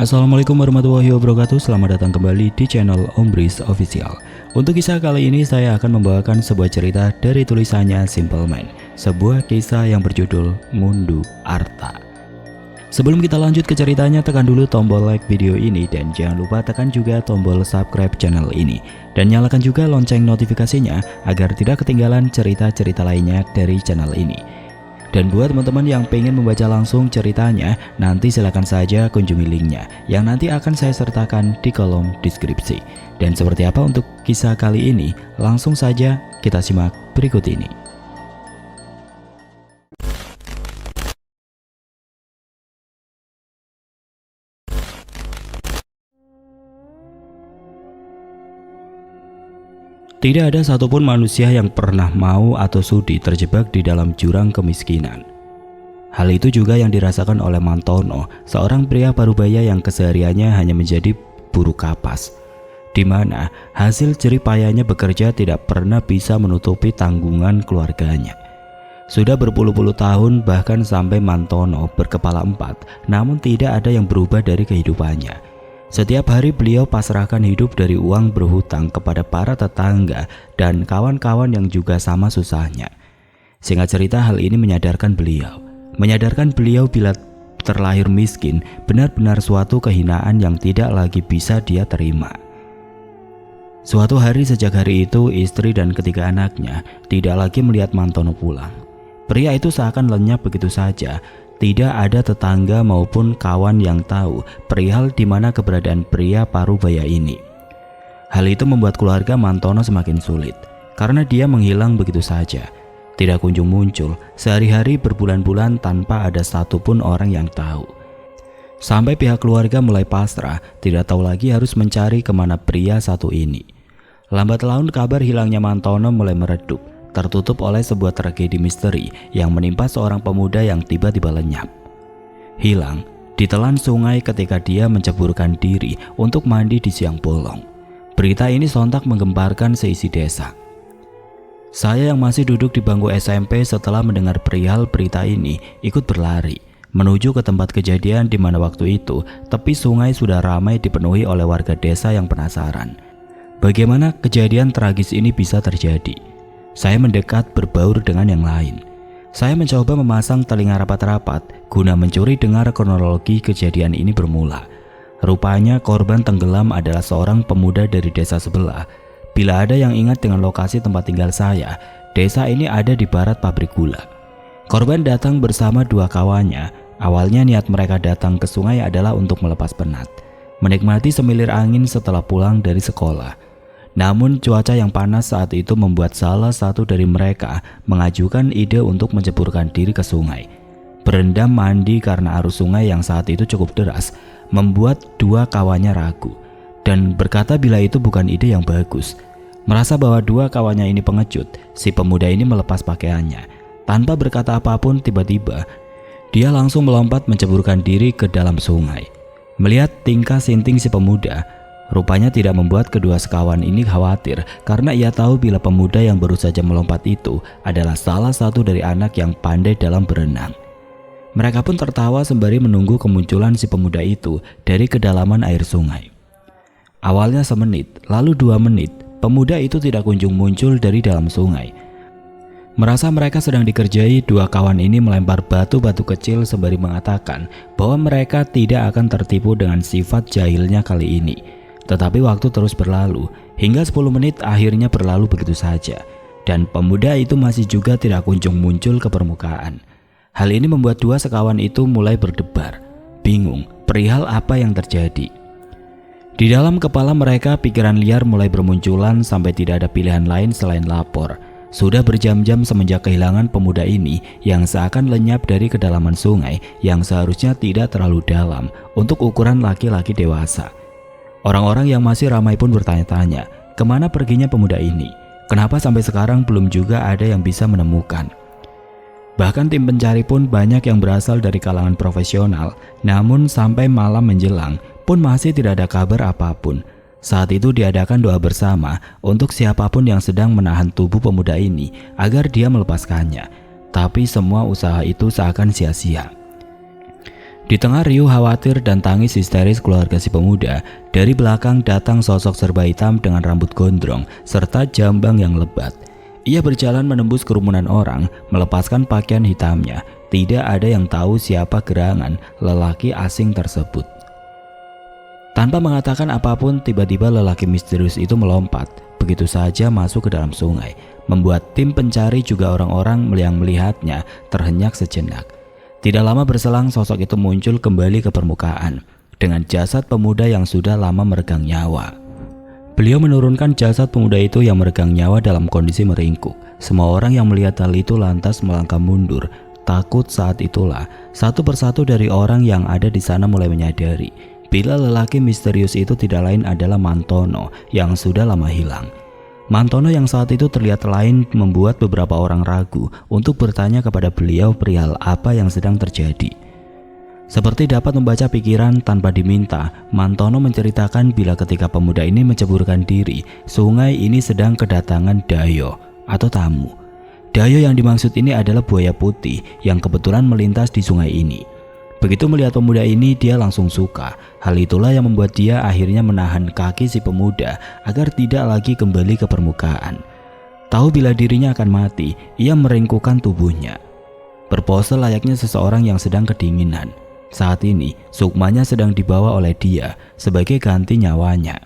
Assalamualaikum warahmatullahi wabarakatuh. Selamat datang kembali di channel Om Bris Official. Untuk kisah kali ini saya akan membawakan sebuah cerita dari tulisannya Simple Man, sebuah kisah yang berjudul Ngunduh Arta. Sebelum kita lanjut ke ceritanya, tekan dulu tombol like video ini dan jangan lupa tekan juga tombol subscribe channel ini dan nyalakan juga lonceng notifikasinya agar tidak ketinggalan cerita-cerita lainnya dari channel ini. Dan buat teman-teman yang pengen membaca langsung ceritanya, nanti silakan saja kunjungi linknya yang nanti akan saya sertakan di kolom deskripsi. Dan seperti apa untuk kisah kali ini, langsung saja kita simak berikut ini. Tidak ada satupun manusia yang pernah mau atau sudi terjebak di dalam jurang kemiskinan. Hal itu juga yang dirasakan oleh Mantono, seorang pria parubaya yang kesehariannya hanya menjadi buruh kapas, di mana hasil jerih payahnya bekerja tidak pernah bisa menutupi tanggungan keluarganya. Sudah berpuluh-puluh tahun bahkan sampai Mantono berkepala 4, namun tidak ada yang berubah dari kehidupannya. Setiap hari beliau pasrahkan hidup dari uang berhutang kepada para tetangga dan kawan-kawan yang juga sama susahnya. Singkat cerita, hal ini menyadarkan beliau bila terlahir miskin benar-benar suatu kehinaan yang tidak lagi bisa dia terima. Suatu hari sejak hari itu, istri dan ketiga anaknya tidak lagi melihat Mantono pulang. Pria itu seakan lenyap begitu saja. Tidak ada tetangga maupun kawan yang tahu perihal di mana keberadaan pria parubaya ini. Hal itu membuat keluarga Mantono semakin sulit karena dia menghilang begitu saja. Tidak kunjung muncul, sehari-hari berbulan-bulan tanpa ada satupun orang yang tahu. Sampai pihak keluarga mulai pasrah, tidak tahu lagi harus mencari kemana pria satu ini. Lambat laun kabar hilangnya Mantono mulai meredup, tertutup oleh sebuah tragedi misteri yang menimpa seorang pemuda yang tiba-tiba lenyap. Hilang ditelan sungai ketika dia menceburkan diri untuk mandi di siang bolong. Berita ini sontak menggemparkan seisi desa. Saya yang masih duduk di bangku SMP setelah mendengar perihal berita ini ikut berlari menuju ke tempat kejadian, di mana waktu itu tepi sungai sudah ramai dipenuhi oleh warga desa yang penasaran bagaimana kejadian tragis ini bisa terjadi. Saya mendekat berbaur dengan yang lain. Saya mencoba memasang telinga rapat-rapat guna mencuri dengar kronologi kejadian ini bermula. Rupanya korban tenggelam adalah seorang pemuda dari desa sebelah. Bila ada yang ingat dengan lokasi tempat tinggal saya, desa ini ada di barat pabrik gula. Korban datang bersama dua kawannya. Awalnya niat mereka datang ke sungai adalah untuk melepas penat, menikmati semilir angin setelah pulang dari sekolah. Namun cuaca yang panas saat itu membuat salah satu dari mereka mengajukan ide untuk menceburkan diri ke sungai. Berendam mandi karena arus sungai yang saat itu cukup deras membuat dua kawannya ragu dan berkata bila itu bukan ide yang bagus. Merasa bahwa dua kawannya ini pengecut, si pemuda ini melepas pakaiannya. Tanpa berkata apapun, tiba-tiba dia langsung melompat menceburkan diri ke dalam sungai. Melihat tingkah sinting si pemuda, rupanya tidak membuat kedua sekawan ini khawatir karena ia tahu bila pemuda yang baru saja melompat itu adalah salah satu dari anak yang pandai dalam berenang. Mereka pun tertawa sembari menunggu kemunculan si pemuda itu dari kedalaman air sungai. Awalnya semenit, lalu 2 menit, pemuda itu tidak kunjung muncul dari dalam sungai. Merasa mereka sedang dikerjai, dua kawan ini melempar batu-batu kecil sembari mengatakan bahwa mereka tidak akan tertipu dengan sifat jahilnya kali ini. Tetapi waktu terus berlalu, hingga 10 menit akhirnya berlalu begitu saja, dan pemuda itu masih juga tidak kunjung muncul ke permukaan. Hal ini membuat dua sekawan itu mulai berdebar, bingung perihal apa yang terjadi. Di dalam kepala mereka pikiran liar mulai bermunculan sampai tidak ada pilihan lain selain lapor. Sudah berjam-jam semenjak kehilangan pemuda ini yang seakan lenyap dari kedalaman sungai yang seharusnya tidak terlalu dalam untuk ukuran laki-laki dewasa. Orang-orang yang masih ramai pun bertanya-tanya, kemana perginya pemuda ini? Kenapa sampai sekarang belum juga ada yang bisa menemukan? Bahkan tim pencari pun banyak yang berasal dari kalangan profesional, namun sampai malam menjelang pun masih tidak ada kabar apapun. Saat itu diadakan doa bersama untuk siapapun yang sedang menahan tubuh pemuda ini agar dia melepaskannya. Tapi semua usaha itu seakan sia-sia. Di tengah riuh khawatir dan tangis histeris keluarga si pemuda, dari belakang datang sosok serba hitam dengan rambut gondrong serta jambang yang lebat. Ia berjalan menembus kerumunan orang, melepaskan pakaian hitamnya. Tidak ada yang tahu siapa gerangan lelaki asing tersebut. Tanpa mengatakan apapun, tiba-tiba lelaki misterius itu melompat, begitu saja masuk ke dalam sungai, membuat tim pencari juga orang-orang yang melihatnya terhenyak sejenak. Tidak lama berselang, sosok itu muncul kembali ke permukaan dengan jasad pemuda yang sudah lama meregang nyawa. Beliau menurunkan jasad pemuda itu yang meregang nyawa dalam kondisi meringkuk. Semua orang yang melihat hal itu lantas melangkah mundur, takut. Saat itulah satu persatu dari orang yang ada di sana mulai menyadari bila lelaki misterius itu tidak lain adalah Mantono yang sudah lama hilang. Mantono yang saat itu terlihat lain membuat beberapa orang ragu untuk bertanya kepada beliau perihal apa yang sedang terjadi. Seperti dapat membaca pikiran tanpa diminta, Mantono menceritakan bila ketika pemuda ini menceburkan diri, sungai ini sedang kedatangan dayo atau tamu. Dayo yang dimaksud ini adalah buaya putih yang kebetulan melintas di sungai ini. Begitu melihat pemuda ini, dia langsung suka. Hal itulah yang membuat dia akhirnya menahan kaki si pemuda agar tidak lagi kembali ke permukaan. Tahu bila dirinya akan mati, ia meringkukkan tubuhnya, berpose layaknya seseorang yang sedang kedinginan. Saat ini, sukmanya sedang dibawa oleh dia sebagai ganti nyawanya.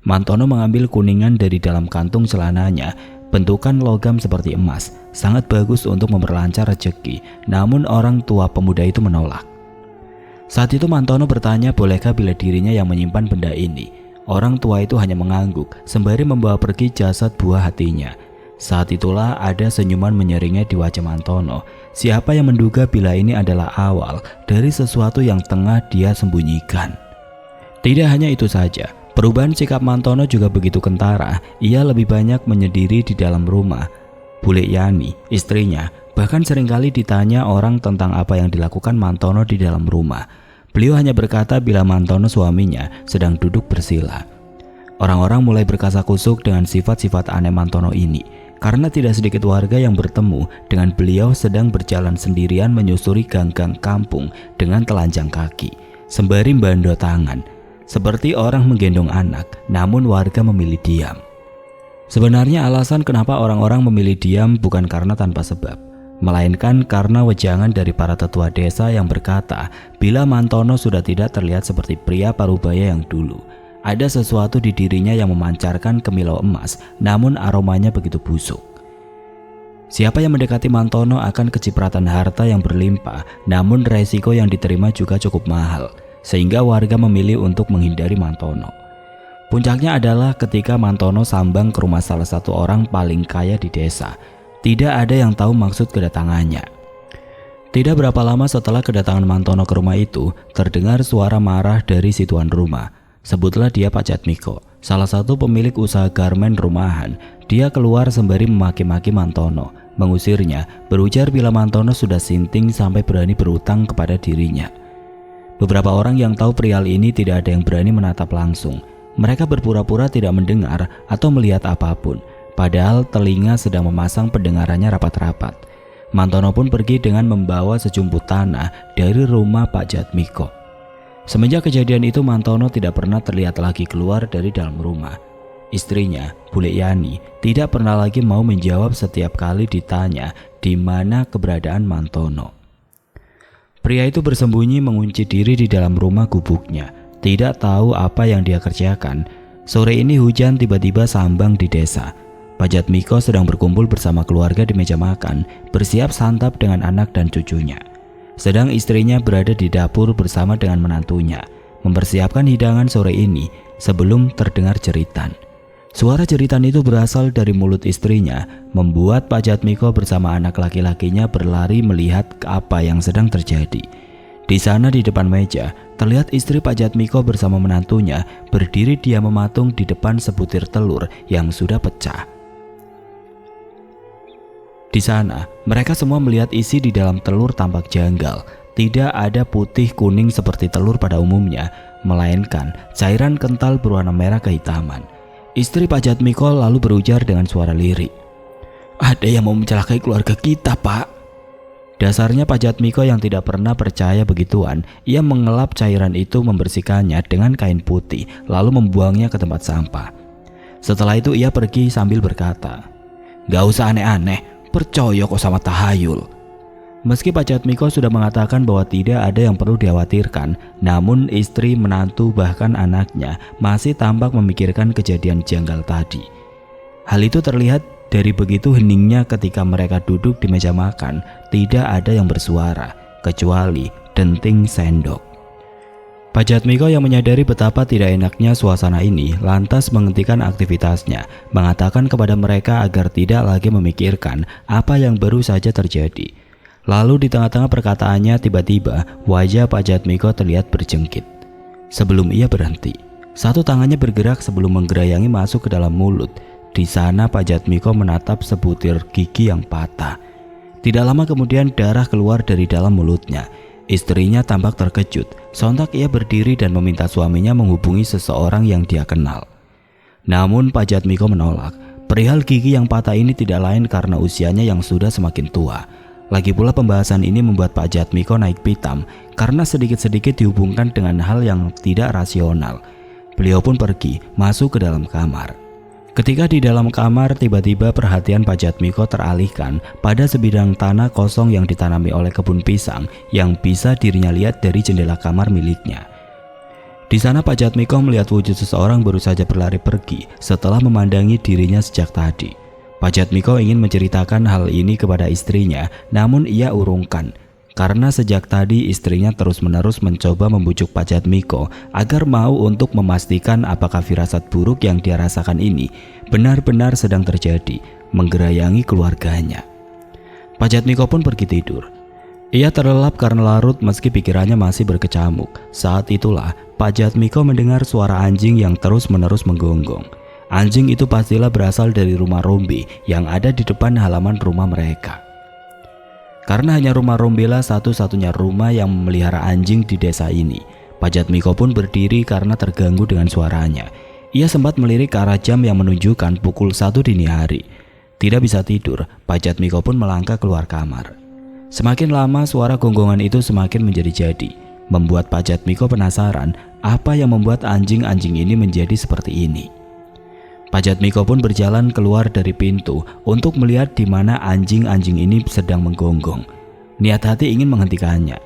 Mantono mengambil kuningan dari dalam kantung celananya, bentukan logam seperti emas, sangat bagus untuk memperlancar rezeki. Namun orang tua pemuda itu menolak. Saat itu Mantono bertanya bolehkah bila dirinya yang menyimpan benda ini. Orang tua itu hanya mengangguk sembari membawa pergi jasad buah hatinya. Saat itulah ada senyuman menyeringai di wajah Mantono. Siapa yang menduga bila ini adalah awal dari sesuatu yang tengah dia sembunyikan. Tidak hanya itu saja, perubahan sikap Mantono juga begitu kentara. Ia lebih banyak menyendiri di dalam rumah. Bule Yani, istrinya, bahkan seringkali ditanya orang tentang apa yang dilakukan Mantono di dalam rumah. Beliau hanya berkata bila Mantono suaminya sedang duduk bersila. Orang-orang mulai berkasakusuk dengan sifat-sifat aneh Mantono ini, karena tidak sedikit warga yang bertemu dengan beliau sedang berjalan sendirian menyusuri gang-gang kampung dengan telanjang kaki, sembari membando tangan, seperti orang menggendong anak. Namun warga memilih diam. Sebenarnya alasan kenapa orang-orang memilih diam bukan karena tanpa sebab, melainkan karena wejangan dari para tetua desa yang berkata bila Mantono sudah tidak terlihat seperti pria parubaya yang dulu. Ada sesuatu di dirinya yang memancarkan kemilau emas, namun aromanya begitu busuk. Siapa yang mendekati Mantono akan kecipratan harta yang berlimpah, namun resiko yang diterima juga cukup mahal, sehingga warga memilih untuk menghindari Mantono. Puncaknya adalah ketika Mantono sambang ke rumah salah satu orang paling kaya di desa. Tidak ada yang tahu maksud kedatangannya. Tidak berapa lama setelah kedatangan Mantono ke rumah itu, terdengar suara marah dari si tuan rumah. Sebutlah dia Pak Jatmiko, salah satu pemilik usaha garmen rumahan. Dia keluar sembari memaki-maki Mantono, mengusirnya, berujar bila Mantono sudah sinting sampai berani berutang kepada dirinya. Beberapa orang yang tahu perihal ini tidak ada yang berani menatap langsung. Mereka berpura-pura tidak mendengar atau melihat apapun, padahal telinga sedang memasang pendengarannya rapat-rapat. Mantono pun pergi dengan membawa sejumput tanah dari rumah Pak Jatmiko. Semenjak kejadian itu, Mantono tidak pernah terlihat lagi keluar dari dalam rumah. Istrinya, Bule Yani, tidak pernah lagi mau menjawab setiap kali ditanya di mana keberadaan Mantono. Pria itu bersembunyi mengunci diri di dalam rumah gubuknya, tidak tahu apa yang dia kerjakan. Sore ini hujan tiba-tiba sambang di desa. Pak Jatmiko sedang berkumpul bersama keluarga di meja makan, bersiap santap dengan anak dan cucunya. Sedang istrinya berada di dapur bersama dengan menantunya, mempersiapkan hidangan sore ini sebelum terdengar jeritan. Suara jeritan itu berasal dari mulut istrinya, membuat Pak Jatmiko bersama anak laki-lakinya berlari melihat apa yang sedang terjadi. Di sana di depan meja, terlihat istri Pak Jatmiko bersama menantunya berdiri diam mematung di depan sebutir telur yang sudah pecah. Di sana, mereka semua melihat isi di dalam telur tampak janggal. Tidak ada putih kuning seperti telur pada umumnya, melainkan cairan kental berwarna merah kehitaman. Istri Pak Jatmiko lalu berujar dengan suara lirih, "Ada yang mau mencelakai keluarga kita, Pak." Dasarnya Pak Jatmiko yang tidak pernah percaya begituan, ia mengelap cairan itu, membersihkannya dengan kain putih, lalu membuangnya ke tempat sampah. Setelah itu ia pergi sambil berkata, "Gak usah aneh-aneh, percaya kok sama tahayul." Meski Pak Jatmiko sudah mengatakan bahwa tidak ada yang perlu dikhawatirkan, namun istri, menantu, bahkan anaknya masih tampak memikirkan kejadian janggal tadi. Hal itu terlihat dari begitu heningnya ketika mereka duduk di meja makan, tidak ada yang bersuara, kecuali denting sendok. Pak Jatmiko yang menyadari betapa tidak enaknya suasana ini, lantas menghentikan aktivitasnya, mengatakan kepada mereka agar tidak lagi memikirkan apa yang baru saja terjadi. Lalu di tengah-tengah perkataannya tiba-tiba wajah Pak Jatmiko terlihat berjengkit. Sebelum ia berhenti, satu tangannya bergerak sebelum menggerayangi masuk ke dalam mulut. Di sana Pak Jatmiko menatap sebutir gigi yang patah. Tidak lama kemudian darah keluar dari dalam mulutnya. Istrinya tampak terkejut. Sontak ia berdiri dan meminta suaminya menghubungi seseorang yang dia kenal. Namun Pak Jatmiko menolak. Perihal gigi yang patah ini tidak lain karena usianya yang sudah semakin tua. Lagi pula pembahasan ini membuat Pak Jatmiko naik pitam karena sedikit-sedikit dihubungkan dengan hal yang tidak rasional. Beliau pun pergi masuk ke dalam kamar. Ketika di dalam kamar, tiba-tiba perhatian Pak Jatmiko teralihkan pada sebidang tanah kosong yang ditanami oleh kebun pisang yang bisa dirinya lihat dari jendela kamar miliknya. Di sana Pak Jatmiko melihat wujud seseorang baru saja berlari pergi setelah memandangi dirinya sejak tadi. Pak Jatmiko ingin menceritakan hal ini kepada istrinya, namun ia urungkan. Karena sejak tadi istrinya terus-menerus mencoba membujuk Pak Jatmiko agar mau untuk memastikan apakah firasat buruk yang dia rasakan ini benar-benar sedang terjadi, menggerayangi keluarganya. Pak Jatmiko pun pergi tidur. Ia terlelap karena larut meski pikirannya masih berkecamuk. Saat itulah Pak Jatmiko mendengar suara anjing yang terus-menerus menggonggong. Anjing itu pastilah berasal dari rumah Rombe yang ada di depan halaman rumah mereka. Karena hanya rumah Rombelah satu-satunya rumah yang memelihara anjing di desa ini, Pak Jatmiko pun berdiri karena terganggu dengan suaranya. Ia sempat melirik ke arah jam yang menunjukkan pukul 1 dini hari. Tidak bisa tidur, Pak Jatmiko pun melangkah keluar kamar. Semakin lama suara gonggongan itu semakin menjadi-jadi, membuat Pak Jatmiko penasaran apa yang membuat anjing-anjing ini menjadi seperti ini. Pak Jatmiko pun berjalan keluar dari pintu untuk melihat di mana anjing-anjing ini sedang menggonggong. Niat hati ingin menghentikannya.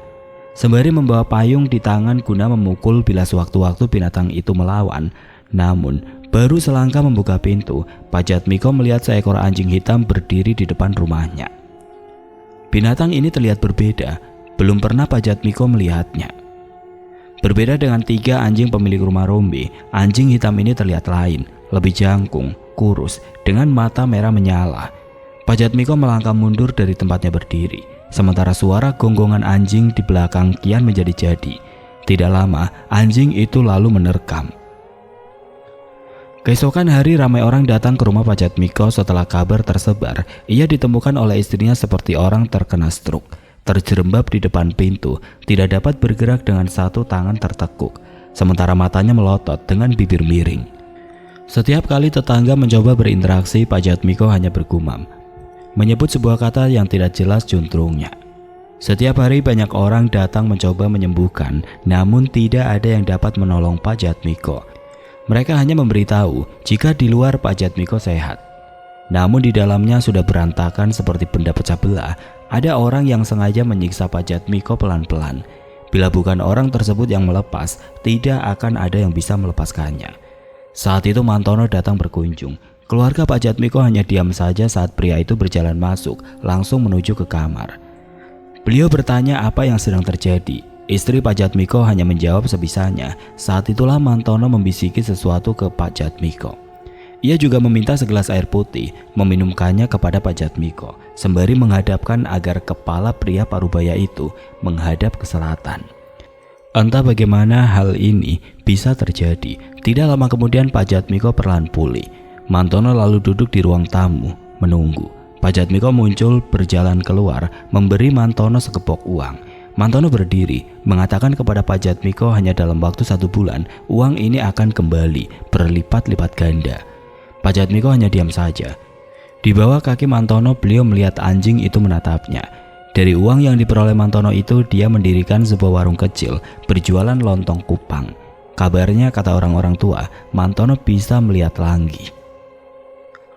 Sembari membawa payung di tangan guna memukul bila sewaktu-waktu binatang itu melawan. Namun, baru selangkah membuka pintu, Pak Jatmiko melihat seekor anjing hitam berdiri di depan rumahnya. Binatang ini terlihat berbeda, belum pernah Pak Jatmiko melihatnya. Berbeda dengan 3 anjing pemilik rumah Rombe, anjing hitam ini terlihat lain. Lebih jangkung, kurus, dengan mata merah menyala. Pak Jatmiko melangkah mundur dari tempatnya berdiri, sementara suara gonggongan anjing di belakang kian menjadi-jadi. Tidak lama, anjing itu lalu menerkam. Keesokan hari ramai orang datang ke rumah Pak Jatmiko setelah kabar tersebar. Ia ditemukan oleh istrinya seperti orang terkena stroke, terjerembab di depan pintu, tidak dapat bergerak dengan satu tangan tertekuk, sementara matanya melotot dengan bibir miring. Setiap kali tetangga mencoba berinteraksi, Pak Jatmiko hanya bergumam, menyebut sebuah kata yang tidak jelas juntrungnya. Setiap hari banyak orang datang mencoba menyembuhkan, namun tidak ada yang dapat menolong Pak Jatmiko. Mereka hanya memberitahu jika di luar Pak Jatmiko sehat. Namun di dalamnya sudah berantakan seperti benda pecah belah. Ada orang yang sengaja menyiksa Pak Jatmiko pelan-pelan. Bila bukan orang tersebut yang melepas, tidak akan ada yang bisa melepaskannya. Saat itu Mantono datang berkunjung. Keluarga Pak Jatmiko hanya diam saja saat pria itu berjalan masuk, langsung menuju ke kamar. Beliau bertanya apa yang sedang terjadi. Istri Pak Jatmiko hanya menjawab sebisanya. Saat itulah Mantono membisiki sesuatu ke Pak Jatmiko. Ia juga meminta segelas air putih, meminumkannya kepada Pak Jatmiko, sembari menghadapkan agar kepala pria parubaya itu menghadap ke selatan. Entah bagaimana hal ini bisa terjadi. Tidak lama kemudian Pak Jatmiko perlahan pulih. Mantono lalu duduk di ruang tamu menunggu. Pak Jatmiko muncul berjalan keluar memberi Mantono sekepok uang. Mantono berdiri mengatakan kepada Pak Jatmiko hanya dalam waktu 1 bulan uang ini akan kembali berlipat-lipat ganda. Pak Jatmiko hanya diam saja. Di bawah kaki Mantono beliau melihat anjing itu menatapnya. Dari uang yang diperoleh Mantono itu, dia mendirikan sebuah warung kecil berjualan lontong kupang. Kabarnya, kata orang-orang tua, Mantono bisa melihat langgi.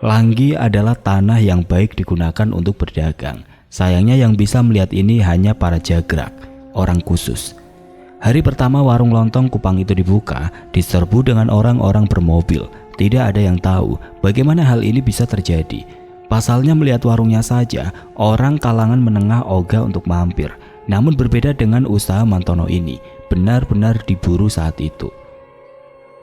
Langgi adalah tanah yang baik digunakan untuk berdagang. Sayangnya yang bisa melihat ini hanya para jagrak, orang khusus. Hari pertama warung lontong kupang itu dibuka, diserbu dengan orang-orang bermobil. Tidak ada yang tahu bagaimana hal ini bisa terjadi. Pasalnya melihat warungnya saja, orang kalangan menengah ogah untuk mampir. Namun berbeda dengan usaha Mantono ini, benar-benar diburu saat itu.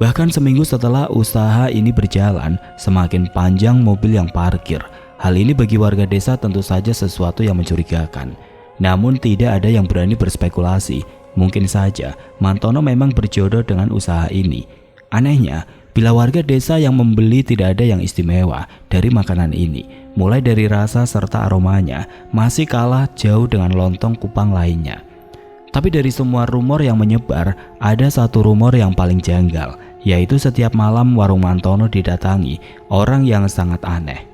Bahkan seminggu setelah usaha ini berjalan, semakin panjang mobil yang parkir. Hal ini bagi warga desa tentu saja sesuatu yang mencurigakan. Namun tidak ada yang berani berspekulasi. Mungkin saja Mantono memang berjodoh dengan usaha ini. Anehnya, bila warga desa yang membeli tidak ada yang istimewa dari makanan ini. Mulai dari rasa serta aromanya masih kalah jauh dengan lontong kupang lainnya. Tapi dari semua rumor yang menyebar, ada satu rumor yang paling janggal, yaitu setiap malam warung Mantono didatangi orang yang sangat aneh.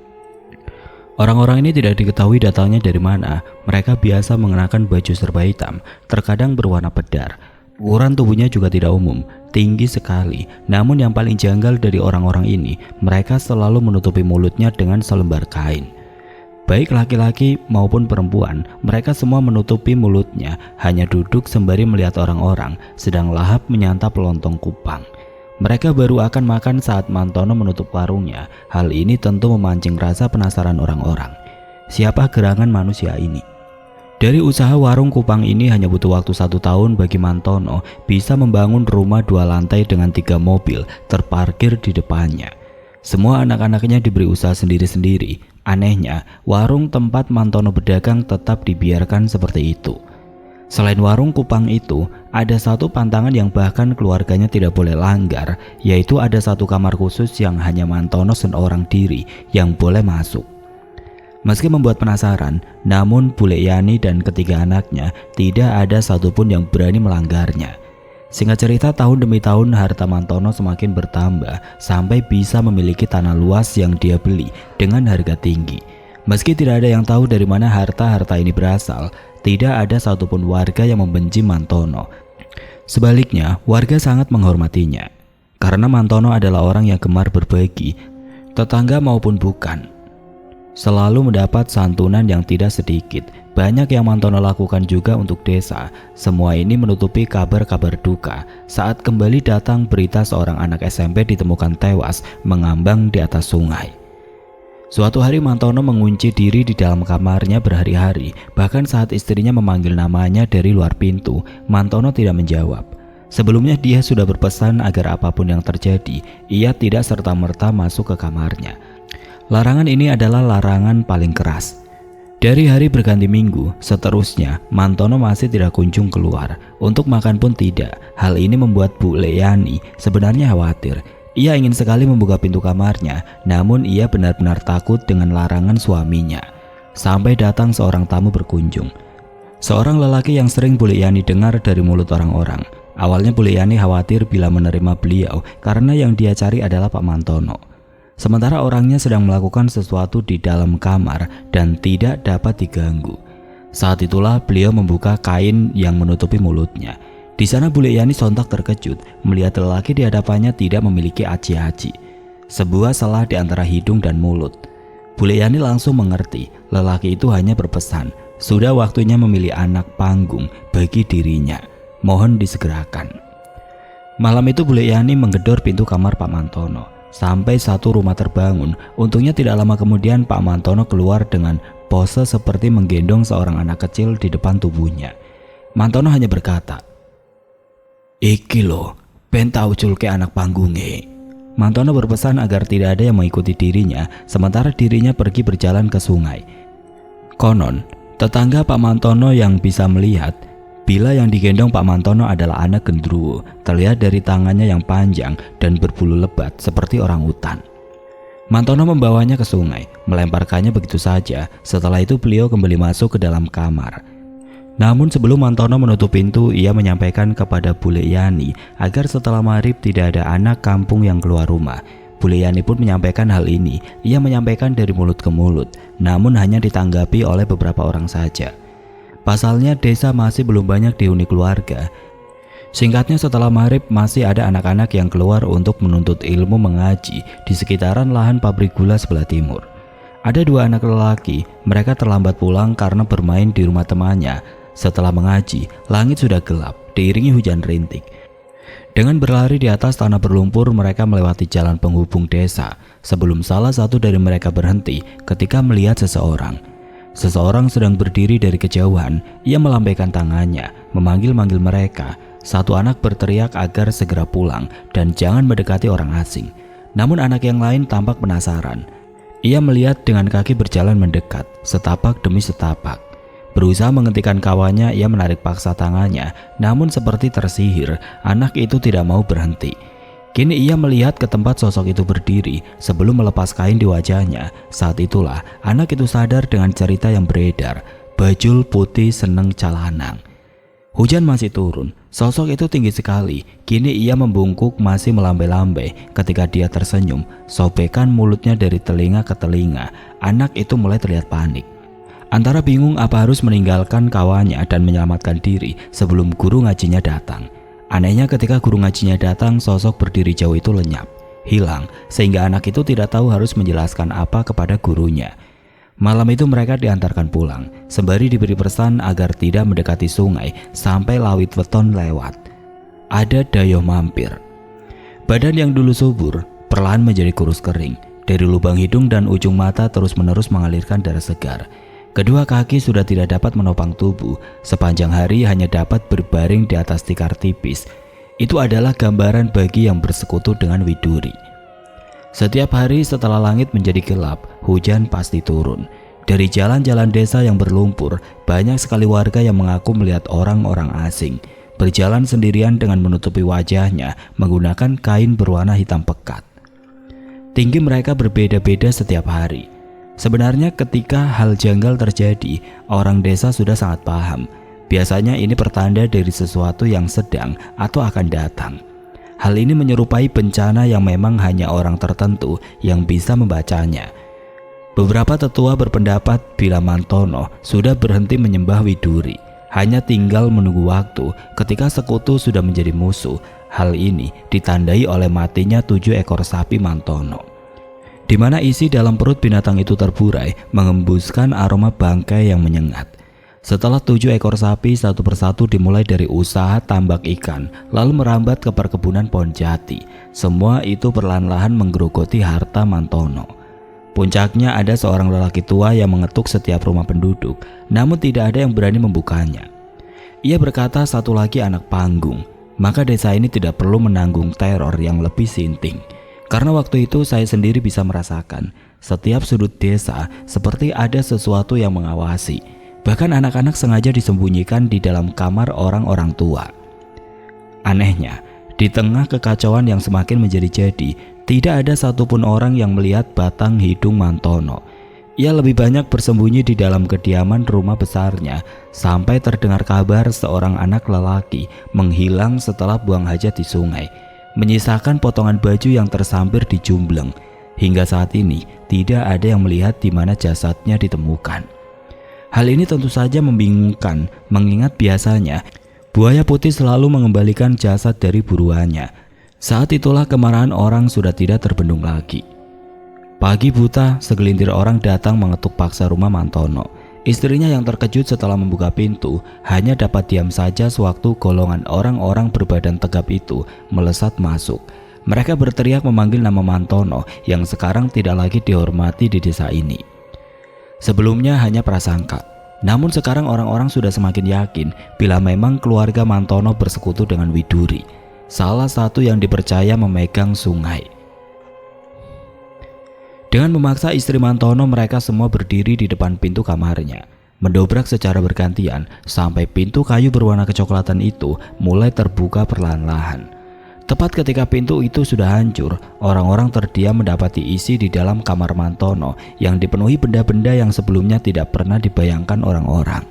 Orang-orang ini tidak diketahui datangnya dari mana. Mereka biasa mengenakan baju serba hitam, terkadang berwarna pedar. Ukuran tubuhnya juga tidak umum, tinggi sekali. Namun yang paling janggal dari orang-orang ini, mereka selalu menutupi mulutnya dengan selembar kain. Baik laki-laki maupun perempuan, mereka semua menutupi mulutnya, hanya duduk sembari melihat orang-orang sedang lahap menyantap lontong kupang. Mereka baru akan makan saat Mantono menutup warungnya. Hal ini tentu memancing rasa penasaran orang-orang. Siapa gerangan manusia ini? Dari usaha warung kupang ini hanya butuh waktu 1 tahun bagi Mantono bisa membangun rumah 2 lantai dengan 3 mobil terparkir di depannya. Semua anak-anaknya diberi usaha sendiri-sendiri. Anehnya, warung tempat Mantono berdagang tetap dibiarkan seperti itu. Selain warung kupang itu, ada satu pantangan yang bahkan keluarganya tidak boleh langgar, yaitu ada satu kamar khusus yang hanya Mantono seorang diri yang boleh masuk. Meski membuat penasaran, namun Bule Yani dan ketiga anaknya tidak ada satupun yang berani melanggarnya. Singkat cerita, tahun demi tahun harta Mantono semakin bertambah sampai bisa memiliki tanah luas yang dia beli dengan harga tinggi. Meski tidak ada yang tahu dari mana harta-harta ini berasal, tidak ada satupun warga yang membenci Mantono. Sebaliknya, warga sangat menghormatinya. Karena Mantono adalah orang yang gemar berbagi, tetangga maupun bukan. Selalu mendapat santunan yang tidak sedikit. Banyak yang Mantono lakukan juga untuk desa. Semua ini menutupi kabar-kabar duka saat kembali datang berita seorang anak SMP ditemukan tewas mengambang di atas sungai. Suatu hari Mantono mengunci diri di dalam kamarnya berhari-hari. Bahkan saat istrinya memanggil namanya dari luar pintu, Mantono tidak menjawab. Sebelumnya dia sudah berpesan agar apapun yang terjadi, ia tidak serta-merta masuk ke kamarnya. Larangan ini adalah larangan paling keras. Dari hari berganti minggu, seterusnya Mantono masih tidak kunjung keluar. Untuk makan pun tidak. Hal ini membuat Bule Yani sebenarnya khawatir. Ia ingin sekali membuka pintu kamarnya, namun ia benar-benar takut dengan larangan suaminya. Sampai datang seorang tamu berkunjung. Seorang lelaki yang sering Bule Yani dengar dari mulut orang-orang. Awalnya Bule Yani khawatir bila menerima beliau karena yang dia cari adalah Pak Mantono. Sementara orangnya sedang melakukan sesuatu di dalam kamar dan tidak dapat diganggu. Saat itulah beliau membuka kain yang menutupi mulutnya. Di sana Bule Yani sontak terkejut melihat lelaki di hadapannya tidak memiliki aci-aci, sebuah celah di antara hidung dan mulut. Bule Yani langsung mengerti lelaki itu hanya berpesan, sudah waktunya memilih anak panggung bagi dirinya. Mohon disegerakan. Malam itu Bule Yani menggedor pintu kamar Pak Mantono. Sampai satu rumah terbangun. Untungnya tidak lama kemudian Pak Mantono keluar dengan pose seperti menggendong seorang anak kecil di depan tubuhnya. Mantono hanya berkata, "Iki lo, ben tau culke anak panggungnya." Mantono berpesan agar tidak ada yang mengikuti dirinya, sementara dirinya pergi berjalan ke sungai. Konon, tetangga Pak Mantono yang bisa melihat bila yang digendong Pak Mantono adalah anak gendruwo, terlihat dari tangannya yang panjang dan berbulu lebat seperti orang utan. Mantono membawanya ke sungai, melemparkannya begitu saja. Setelah itu beliau kembali masuk ke dalam kamar. Namun sebelum Mantono menutup pintu, ia menyampaikan kepada Bule Yani agar setelah maghrib tidak ada anak kampung yang keluar rumah. Bule Yani pun menyampaikan hal ini. Ia menyampaikan dari mulut ke mulut, namun hanya ditanggapi oleh beberapa orang saja. Pasalnya desa masih belum banyak dihuni keluarga. Singkatnya, setelah maghrib masih ada anak-anak yang keluar untuk menuntut ilmu mengaji di sekitaran lahan pabrik gula sebelah timur. Ada 2 anak lelaki, mereka terlambat pulang karena bermain di rumah temannya. Setelah mengaji, langit sudah gelap, diiringi hujan rintik. Dengan berlari di atas tanah berlumpur, mereka melewati jalan penghubung desa sebelum salah satu dari mereka berhenti ketika melihat seseorang. Seseorang sedang berdiri dari kejauhan. Ia melambaikan tangannya, memanggil-manggil mereka. Satu anak berteriak agar segera pulang dan jangan mendekati orang asing. Namun anak yang lain tampak penasaran. Ia melihat dengan kaki berjalan mendekat, setapak demi setapak. Berusaha menghentikan kawannya, ia menarik paksa tangannya. Namun seperti tersihir, anak itu tidak mau berhenti. Kini ia melihat ke tempat sosok itu berdiri sebelum melepas kain di wajahnya. Saat itulah anak itu sadar dengan cerita yang beredar. Bajul putih seneng calanang. Hujan masih turun, sosok itu tinggi sekali. Kini ia membungkuk masih melambai-lambai. Ketika dia tersenyum, sobekan mulutnya dari telinga ke telinga. Anak itu mulai terlihat panik. Antara bingung apa harus meninggalkan kawannya dan menyelamatkan diri sebelum guru ngajinya datang. Anehnya ketika guru ngajinya datang, sosok berdiri jauh itu lenyap, hilang, sehingga anak itu tidak tahu harus menjelaskan apa kepada gurunya. Malam itu mereka diantarkan pulang, sembari diberi pesan agar tidak mendekati sungai sampai lawit weton lewat. Ada dayoh mampir. Badan yang dulu subur perlahan menjadi kurus kering. Dari lubang hidung dan ujung mata terus-menerus mengalirkan darah segar. Kedua kaki sudah tidak dapat menopang tubuh. Sepanjang hari hanya dapat berbaring di atas tikar tipis. Itu adalah gambaran bagi yang bersekutu dengan widuri. Setiap hari setelah langit menjadi gelap, hujan pasti turun. Dari jalan-jalan desa yang berlumpur, banyak sekali warga yang mengaku melihat orang-orang asing berjalan sendirian dengan menutupi wajahnya menggunakan kain berwarna hitam pekat. Tinggi mereka berbeda-beda setiap hari. Sebenarnya ketika hal janggal terjadi, orang desa sudah sangat paham. Biasanya ini pertanda dari sesuatu yang sedang atau akan datang. Hal ini menyerupai bencana yang memang hanya orang tertentu yang bisa membacanya. Beberapa tetua berpendapat bila Mantono sudah berhenti menyembah widuri, hanya tinggal menunggu waktu ketika sekutu sudah menjadi musuh. Hal ini ditandai oleh matinya 7 ekor sapi Mantono, di mana isi dalam perut binatang itu terburai, mengembuskan aroma bangkai yang menyengat. Setelah 7 ekor sapi, satu persatu dimulai dari usaha tambak ikan, lalu merambat ke perkebunan pohon jati. Semua itu perlahan-lahan menggerogoti harta Mantono. Puncaknya ada seorang lelaki tua yang mengetuk setiap rumah penduduk, namun tidak ada yang berani membukanya. Ia berkata satu lagi anak panggung, maka desa ini tidak perlu menanggung teror yang lebih sinting. Karena waktu itu saya sendiri bisa merasakan, setiap sudut desa seperti ada sesuatu yang mengawasi. Bahkan anak-anak sengaja disembunyikan di dalam kamar orang-orang tua. Anehnya, di tengah kekacauan yang semakin menjadi-jadi, tidak ada satupun orang yang melihat batang hidung Mantono. Ia lebih banyak bersembunyi di dalam kediaman rumah besarnya, sampai terdengar kabar seorang anak lelaki menghilang setelah buang hajat di sungai, menyisakan potongan baju yang tersampir di jumbleng. Hingga saat ini, tidak ada yang melihat di mana jasadnya ditemukan. Hal ini tentu saja membingungkan, mengingat biasanya buaya putih selalu mengembalikan jasad dari buruannya. Saat itulah kemarahan orang sudah tidak terbendung lagi. Pagi buta, segelintir orang datang mengetuk paksa rumah Mantono. Istrinya yang terkejut setelah membuka pintu hanya dapat diam saja sewaktu golongan orang-orang berbadan tegap itu melesat masuk. Mereka berteriak memanggil nama Mantono yang sekarang tidak lagi dihormati di desa ini. Sebelumnya hanya prasangka, namun sekarang orang-orang sudah semakin yakin bila memang keluarga Mantono bersekutu dengan widuri, salah satu yang dipercaya memegang sungai. Dengan memaksa istri Mantono, mereka semua berdiri di depan pintu kamarnya, mendobrak secara bergantian sampai pintu kayu berwarna kecoklatan itu mulai terbuka perlahan-lahan. Tepat ketika pintu itu sudah hancur, orang-orang terdiam mendapati isi di dalam kamar Mantono yang dipenuhi benda-benda yang sebelumnya tidak pernah dibayangkan orang-orang.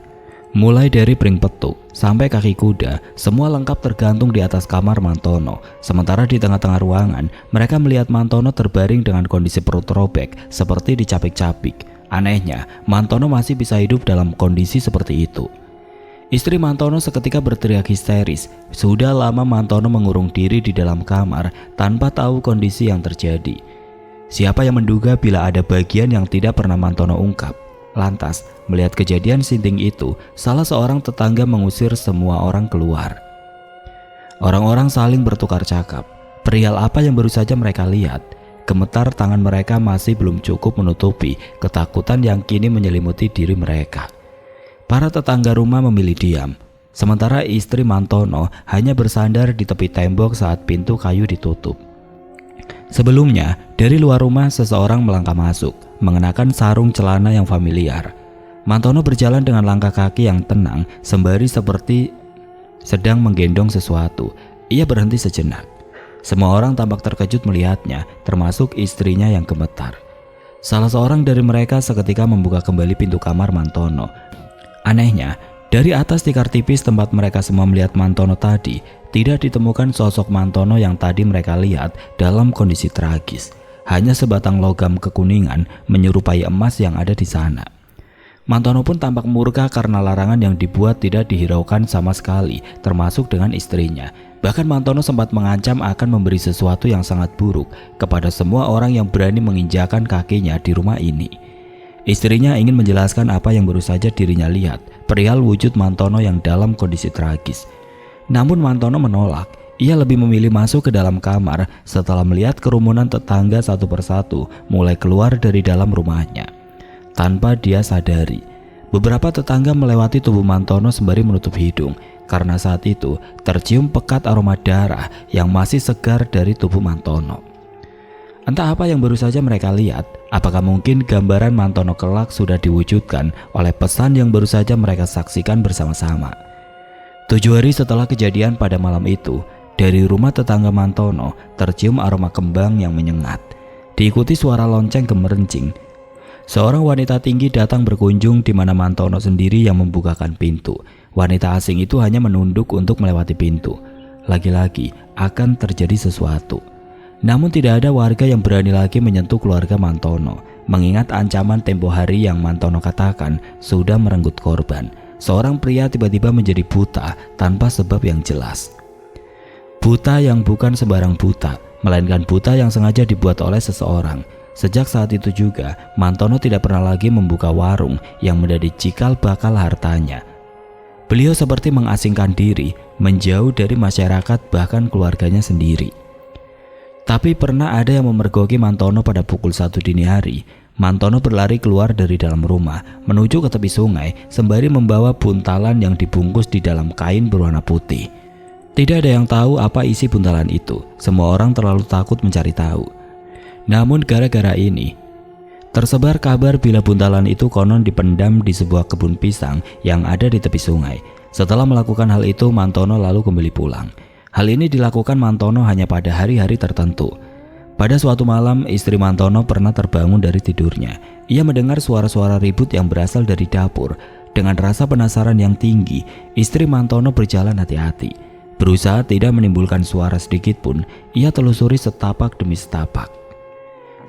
Mulai dari piring petuk sampai kaki kuda, semua lengkap tergantung di atas kamar Mantono. Sementara di tengah-tengah ruangan, mereka melihat Mantono terbaring dengan kondisi perut robek seperti dicapik-capik. Anehnya, Mantono masih bisa hidup dalam kondisi seperti itu. Istri Mantono seketika berteriak histeris. Sudah lama Mantono mengurung diri di dalam kamar tanpa tahu kondisi yang terjadi. Siapa yang menduga bila ada bagian yang tidak pernah Mantono ungkap. Lantas, melihat kejadian sinting itu, salah seorang tetangga mengusir semua orang keluar. Orang-orang saling bertukar cakap. Perihal apa yang baru saja mereka lihat. Gemetar tangan mereka masih belum cukup menutupi ketakutan yang kini menyelimuti diri mereka. Para tetangga rumah memilih diam, sementara istri Mantono hanya bersandar di tepi tembok saat pintu kayu ditutup. Sebelumnya, dari luar rumah seseorang melangkah masuk, mengenakan sarung celana yang familiar. Mantono berjalan dengan langkah kaki yang tenang, sembari seperti sedang menggendong sesuatu. Ia berhenti sejenak. Semua orang tampak terkejut melihatnya, termasuk istrinya yang gemetar. Salah seorang dari mereka seketika membuka kembali pintu kamar Mantono. Anehnya, dari atas tikar tipis tempat mereka semua melihat Mantono tadi, tidak ditemukan sosok Mantono yang tadi mereka lihat dalam kondisi tragis. Hanya sebatang logam kekuningan menyerupai emas yang ada di sana. Mantono pun tampak murka karena larangan yang dibuat tidak dihiraukan sama sekali, termasuk dengan istrinya. Bahkan Mantono sempat mengancam akan memberi sesuatu yang sangat buruk kepada semua orang yang berani menginjakan kakinya di rumah ini. Istrinya ingin menjelaskan apa yang baru saja dirinya lihat perihal wujud Mantono yang dalam kondisi tragis. Namun Mantono menolak. Ia lebih memilih masuk ke dalam kamar setelah melihat kerumunan tetangga satu persatu mulai keluar dari dalam rumahnya. Tanpa dia sadari, beberapa tetangga melewati tubuh Mantono sembari menutup hidung karena saat itu tercium pekat aroma darah yang masih segar dari tubuh Mantono. Entah apa yang baru saja mereka lihat, apakah mungkin gambaran Mantono kelak sudah diwujudkan oleh pesan yang baru saja mereka saksikan bersama-sama. 7 hari setelah kejadian pada malam itu, dari rumah tetangga Mantono tercium aroma kembang yang menyengat. Diikuti suara lonceng gemerencing. Seorang wanita tinggi datang berkunjung di mana Mantono sendiri yang membukakan pintu. Wanita asing itu hanya menunduk untuk melewati pintu. Lagi-lagi akan terjadi sesuatu. Namun tidak ada warga yang berani lagi menyentuh keluarga Mantono, mengingat ancaman tempo hari yang Mantono katakan sudah merenggut korban. Seorang pria tiba-tiba menjadi buta tanpa sebab yang jelas. Buta yang bukan sembarang buta, melainkan buta yang sengaja dibuat oleh seseorang. Sejak saat itu juga, Mantono tidak pernah lagi membuka warung yang menjadi cikal bakal hartanya. Beliau seperti mengasingkan diri, menjauh dari masyarakat bahkan keluarganya sendiri. Tapi pernah ada yang memergoki Mantono pada pukul 1 dini hari. Mantono berlari keluar dari dalam rumah, menuju ke tepi sungai, sembari membawa buntalan yang dibungkus di dalam kain berwarna putih. Tidak ada yang tahu apa isi buntalan itu. Semua orang terlalu takut mencari tahu. Namun gara-gara ini, tersebar kabar bila buntalan itu konon dipendam di sebuah kebun pisang yang ada di tepi sungai. Setelah melakukan hal itu, Mantono lalu kembali pulang. Hal ini dilakukan Mantono hanya pada hari-hari tertentu. Pada suatu malam, istri Mantono pernah terbangun dari tidurnya. Ia mendengar suara-suara ribut yang berasal dari dapur. Dengan rasa penasaran yang tinggi, istri Mantono berjalan hati-hati. Berusaha tidak menimbulkan suara sedikit pun, ia telusuri setapak demi setapak.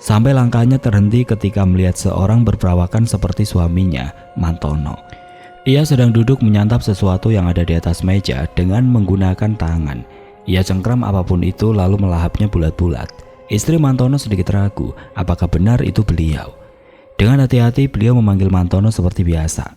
Sampai langkahnya terhenti ketika melihat seorang berperawakan seperti suaminya, Mantono. Ia sedang duduk menyantap sesuatu yang ada di atas meja dengan menggunakan tangan. Ia cengkram apapun itu lalu melahapnya bulat-bulat. Istri Mantono sedikit ragu apakah benar itu beliau. Dengan hati-hati beliau memanggil Mantono seperti biasa.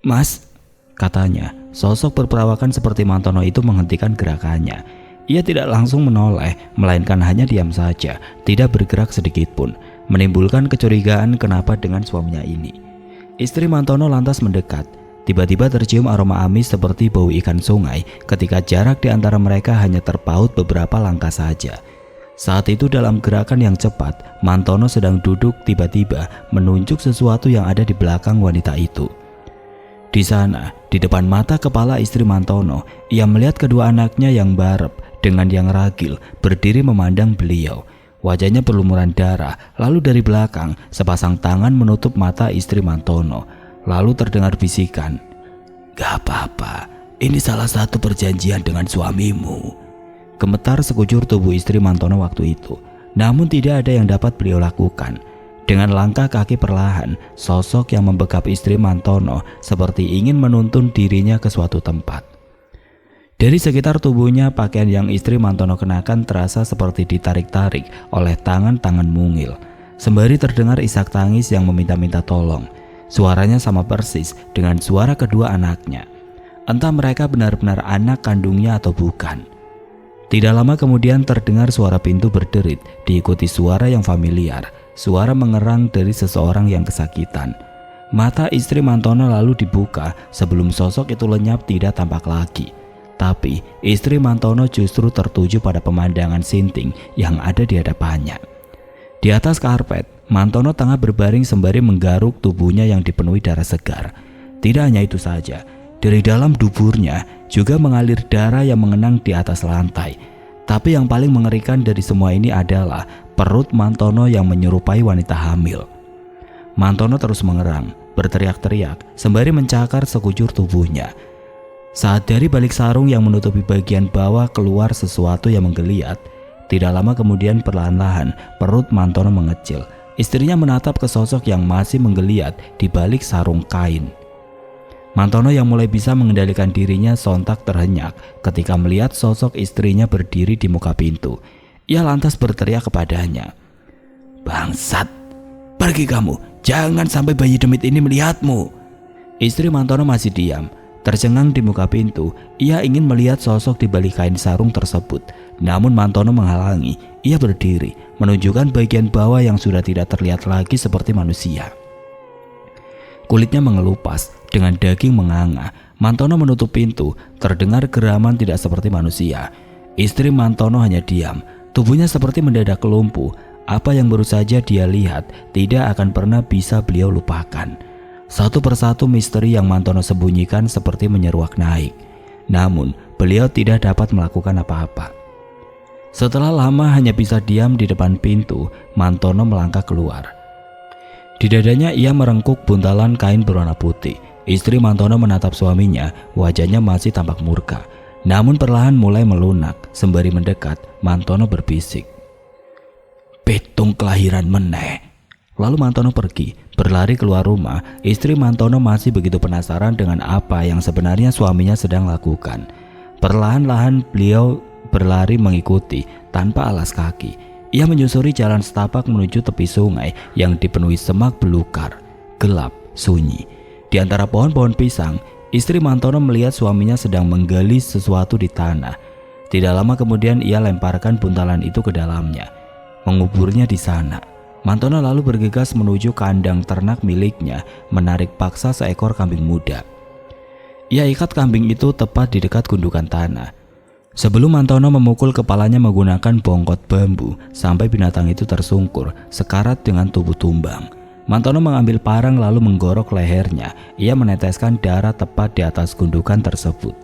"Mas," katanya. Sosok berperawakan seperti Mantono itu menghentikan gerakannya. Ia tidak langsung menoleh, melainkan hanya diam saja, tidak bergerak sedikit pun, menimbulkan kecurigaan kenapa dengan suaminya ini. Istri Mantono lantas mendekat. Tiba-tiba tercium aroma amis seperti bau ikan sungai ketika jarak di antara mereka hanya terpaut beberapa langkah saja. Saat itu dalam gerakan yang cepat, Mantono sedang duduk tiba-tiba menunjuk sesuatu yang ada di belakang wanita itu. Di sana, di depan mata kepala istri Mantono, ia melihat kedua anaknya yang barep dengan yang ragil berdiri memandang beliau. Wajahnya berlumuran darah, lalu dari belakang sepasang tangan menutup mata istri Mantono. Lalu terdengar bisikan, "Gak apa-apa, ini salah satu perjanjian dengan suamimu." Gemetar sekujur tubuh istri Mantono waktu itu. Namun tidak ada yang dapat beliau lakukan. Dengan langkah kaki perlahan, sosok yang membekap istri Mantono seperti ingin menuntun dirinya ke suatu tempat. Dari sekitar tubuhnya, pakaian yang istri Mantono kenakan terasa seperti ditarik-tarik oleh tangan-tangan mungil. Sembari terdengar isak tangis yang meminta-minta tolong. Suaranya sama persis dengan suara kedua anaknya. Entah mereka benar-benar anak kandungnya atau bukan. Tidak lama kemudian terdengar suara pintu berderit, diikuti suara yang familiar. Suara mengerang dari seseorang yang kesakitan. Mata istri Mantono lalu dibuka sebelum sosok itu lenyap tidak tampak lagi. Tapi istri Mantono justru tertuju pada pemandangan sinting yang ada di hadapannya. Di atas karpet, Mantono tengah berbaring sembari menggaruk tubuhnya yang dipenuhi darah segar. Tidak hanya itu saja, dari dalam duburnya juga mengalir darah yang mengenang di atas lantai. Tapi yang paling mengerikan dari semua ini adalah perut Mantono yang menyerupai wanita hamil. Mantono terus mengerang, berteriak-teriak, sembari mencakar sekujur tubuhnya. Saat dari balik sarung yang menutupi bagian bawah keluar sesuatu yang menggeliat, tidak lama kemudian perlahan-lahan perut Mantono mengecil. Istrinya menatap ke sosok yang masih menggeliat di balik sarung kain. Mantono yang mulai bisa mengendalikan dirinya sontak terhenyak ketika melihat sosok istrinya berdiri di muka pintu. Ia lantas berteriak kepadanya, "Bangsat, pergi kamu, jangan sampai bayi demit ini melihatmu." Istri Mantono masih diam, tercengang di muka pintu. Ia ingin melihat sosok di balik kain sarung tersebut. Namun Mantono menghalangi. Ia berdiri, menunjukkan bagian bawah yang sudah tidak terlihat lagi seperti manusia. Kulitnya mengelupas, dengan daging menganga. Mantono menutup pintu, terdengar geraman tidak seperti manusia. Istri Mantono hanya diam, tubuhnya seperti mendadak lumpuh. Apa yang baru saja dia lihat tidak akan pernah bisa beliau lupakan. Satu persatu misteri yang Mantono sembunyikan seperti menyeruak naik. Namun beliau tidak dapat melakukan apa-apa. Setelah lama hanya bisa diam di depan pintu, Mantono melangkah keluar. Di dadanya ia merengkuk buntalan kain berwarna putih. Istri Mantono menatap suaminya, wajahnya masih tampak murka. Namun perlahan mulai melunak. Sembari mendekat, Mantono berbisik, "Pitung kelahiran meneh." Lalu Mantono pergi, berlari keluar rumah. Istri Mantono masih begitu penasaran dengan apa yang sebenarnya suaminya sedang lakukan. Perlahan-lahan beliau berlari mengikuti tanpa alas kaki. Ia menyusuri jalan setapak menuju tepi sungai yang dipenuhi semak belukar, gelap, sunyi. Di antara pohon-pohon pisang, istri Mantono melihat suaminya sedang menggali sesuatu di tanah. Tidak lama kemudian ia lemparkan buntalan itu ke dalamnya, menguburnya di sana. Mantono lalu bergegas menuju kandang ternak miliknya, menarik paksa seekor kambing muda. Ia ikat kambing itu tepat di dekat gundukan tanah. Sebelum Mantono memukul kepalanya menggunakan bongkot bambu sampai binatang itu tersungkur sekarat dengan tubuh tumbang. Mantono mengambil parang lalu menggorok lehernya. Ia meneteskan darah tepat di atas gundukan tersebut.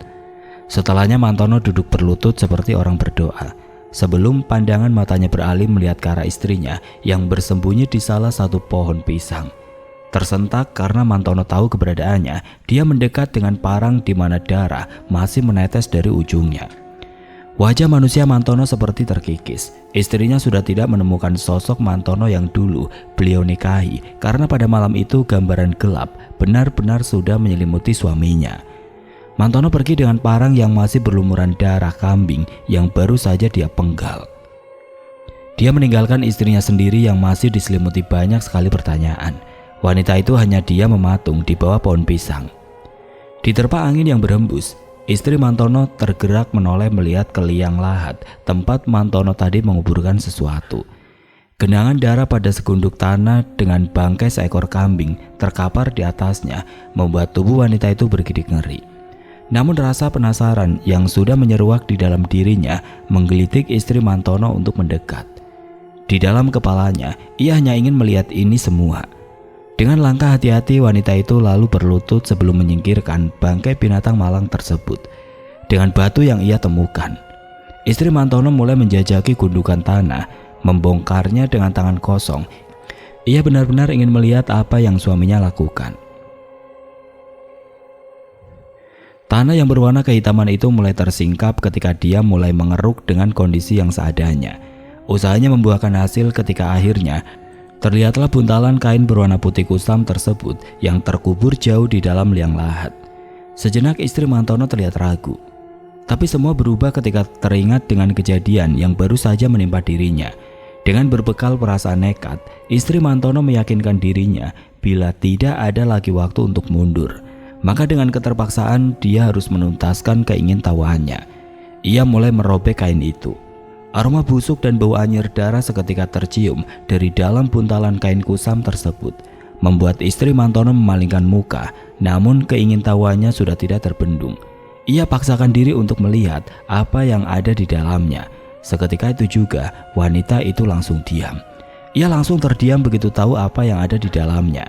Setelahnya Mantono duduk berlutut seperti orang berdoa. Sebelum pandangan matanya beralih melihat ke arah istrinya yang bersembunyi di salah satu pohon pisang. Tersentak karena Mantono tahu keberadaannya, dia mendekat dengan parang di mana darah masih menetes dari ujungnya. Wajah manusia Mantono seperti terkikis. Istrinya sudah tidak menemukan sosok Mantono yang dulu beliau nikahi, karena pada malam itu gambaran gelap benar-benar sudah menyelimuti suaminya. Mantono pergi dengan parang yang masih berlumuran darah kambing yang baru saja dia penggal. Dia meninggalkan istrinya sendiri yang masih diselimuti banyak sekali pertanyaan. Wanita itu hanya dia mematung di bawah pohon pisang. Diterpa angin yang berhembus, istri Mantono tergerak menoleh melihat ke liang lahat tempat Mantono tadi menguburkan sesuatu. Genangan darah pada segunduk tanah dengan bangkai seekor kambing terkapar di atasnya membuat tubuh wanita itu bergidik ngeri. Namun rasa penasaran yang sudah menyeruak di dalam dirinya menggelitik istri Mantono untuk mendekat. Di dalam kepalanya, ia hanya ingin melihat ini semua. Dengan langkah hati-hati wanita itu lalu berlutut sebelum menyingkirkan bangkai binatang malang tersebut dengan batu yang ia temukan. Istri Mantono mulai menjajaki gundukan tanah, membongkarnya dengan tangan kosong. Ia benar-benar ingin melihat apa yang suaminya lakukan. Tanah yang berwarna kehitaman itu mulai tersingkap ketika dia mulai mengeruk dengan kondisi yang seadanya. Usahanya membuahkan hasil ketika akhirnya Terlihatlah buntalan kain berwarna putih kusam tersebut yang terkubur jauh di dalam liang lahat. Sejenak istri Mantono terlihat ragu. Tapi semua berubah ketika teringat dengan kejadian yang baru saja menimpa dirinya. Dengan berbekal perasaan nekat, istri Mantono meyakinkan dirinya bila tidak ada lagi waktu untuk mundur. Maka dengan keterpaksaan dia harus menuntaskan keingintahuannya. Ia mulai merobek kain itu. Aroma busuk dan bau anyir darah seketika tercium dari dalam buntalan kain kusam tersebut, membuat istri Mantono memalingkan muka, namun keingintahuannya sudah tidak terbendung. Ia paksakan diri untuk melihat apa yang ada di dalamnya. Seketika itu juga wanita itu langsung diam. Ia langsung terdiam begitu tahu apa yang ada di dalamnya.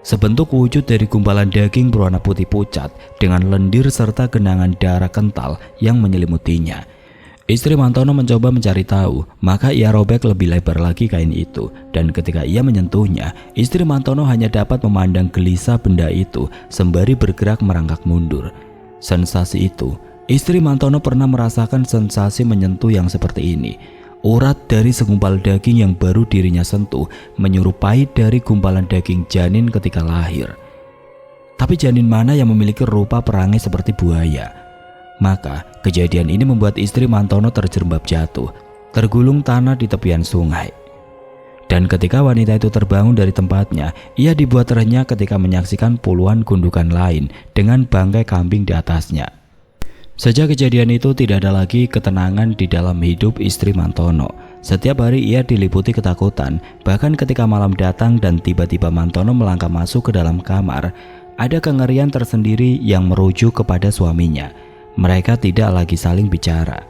Sebentuk wujud dari gumpalan daging berwarna putih pucat dengan lendir serta genangan darah kental yang menyelimutinya. Istri Mantono mencoba mencari tahu, maka ia robek lebih lebar lagi kain itu, dan ketika ia menyentuhnya, istri Mantono hanya dapat memandang gelisah benda itu sembari bergerak merangkak mundur. Sensasi itu, istri Mantono pernah merasakan sensasi menyentuh yang seperti ini. Urat dari segumpal daging yang baru dirinya sentuh menyerupai dari gumpalan daging janin ketika lahir. Tapi janin mana yang memiliki rupa perangai seperti buaya? Maka kejadian ini membuat istri Mantono terjerembab jatuh, tergulung tanah di tepian sungai. Dan ketika wanita itu terbangun dari tempatnya, ia dibuat renyah ketika menyaksikan puluhan gundukan lain dengan bangkai kambing di atasnya. Sejak kejadian itu tidak ada lagi ketenangan di dalam hidup istri Mantono. Setiap hari ia diliputi ketakutan, bahkan ketika malam datang dan tiba-tiba Mantono melangkah masuk ke dalam kamar, ada kengerian tersendiri yang merujuk kepada suaminya. Mereka tidak lagi saling bicara.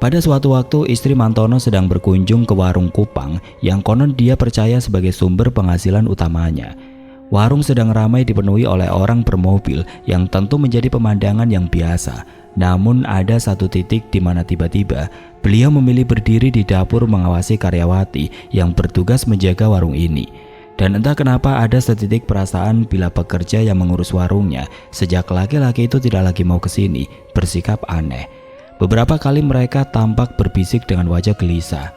Pada suatu waktu istri Mantono sedang berkunjung ke warung Kupang yang konon dia percaya sebagai sumber penghasilan utamanya. Warung sedang ramai dipenuhi oleh orang bermobil yang tentu menjadi pemandangan yang biasa. Namun ada satu titik di mana tiba-tiba beliau memilih berdiri di dapur mengawasi karyawati yang bertugas menjaga warung ini. Dan entah kenapa ada setitik perasaan bila pekerja yang mengurus warungnya sejak laki-laki itu tidak lagi mau kesini bersikap aneh. Beberapa kali mereka tampak berbisik dengan wajah gelisah,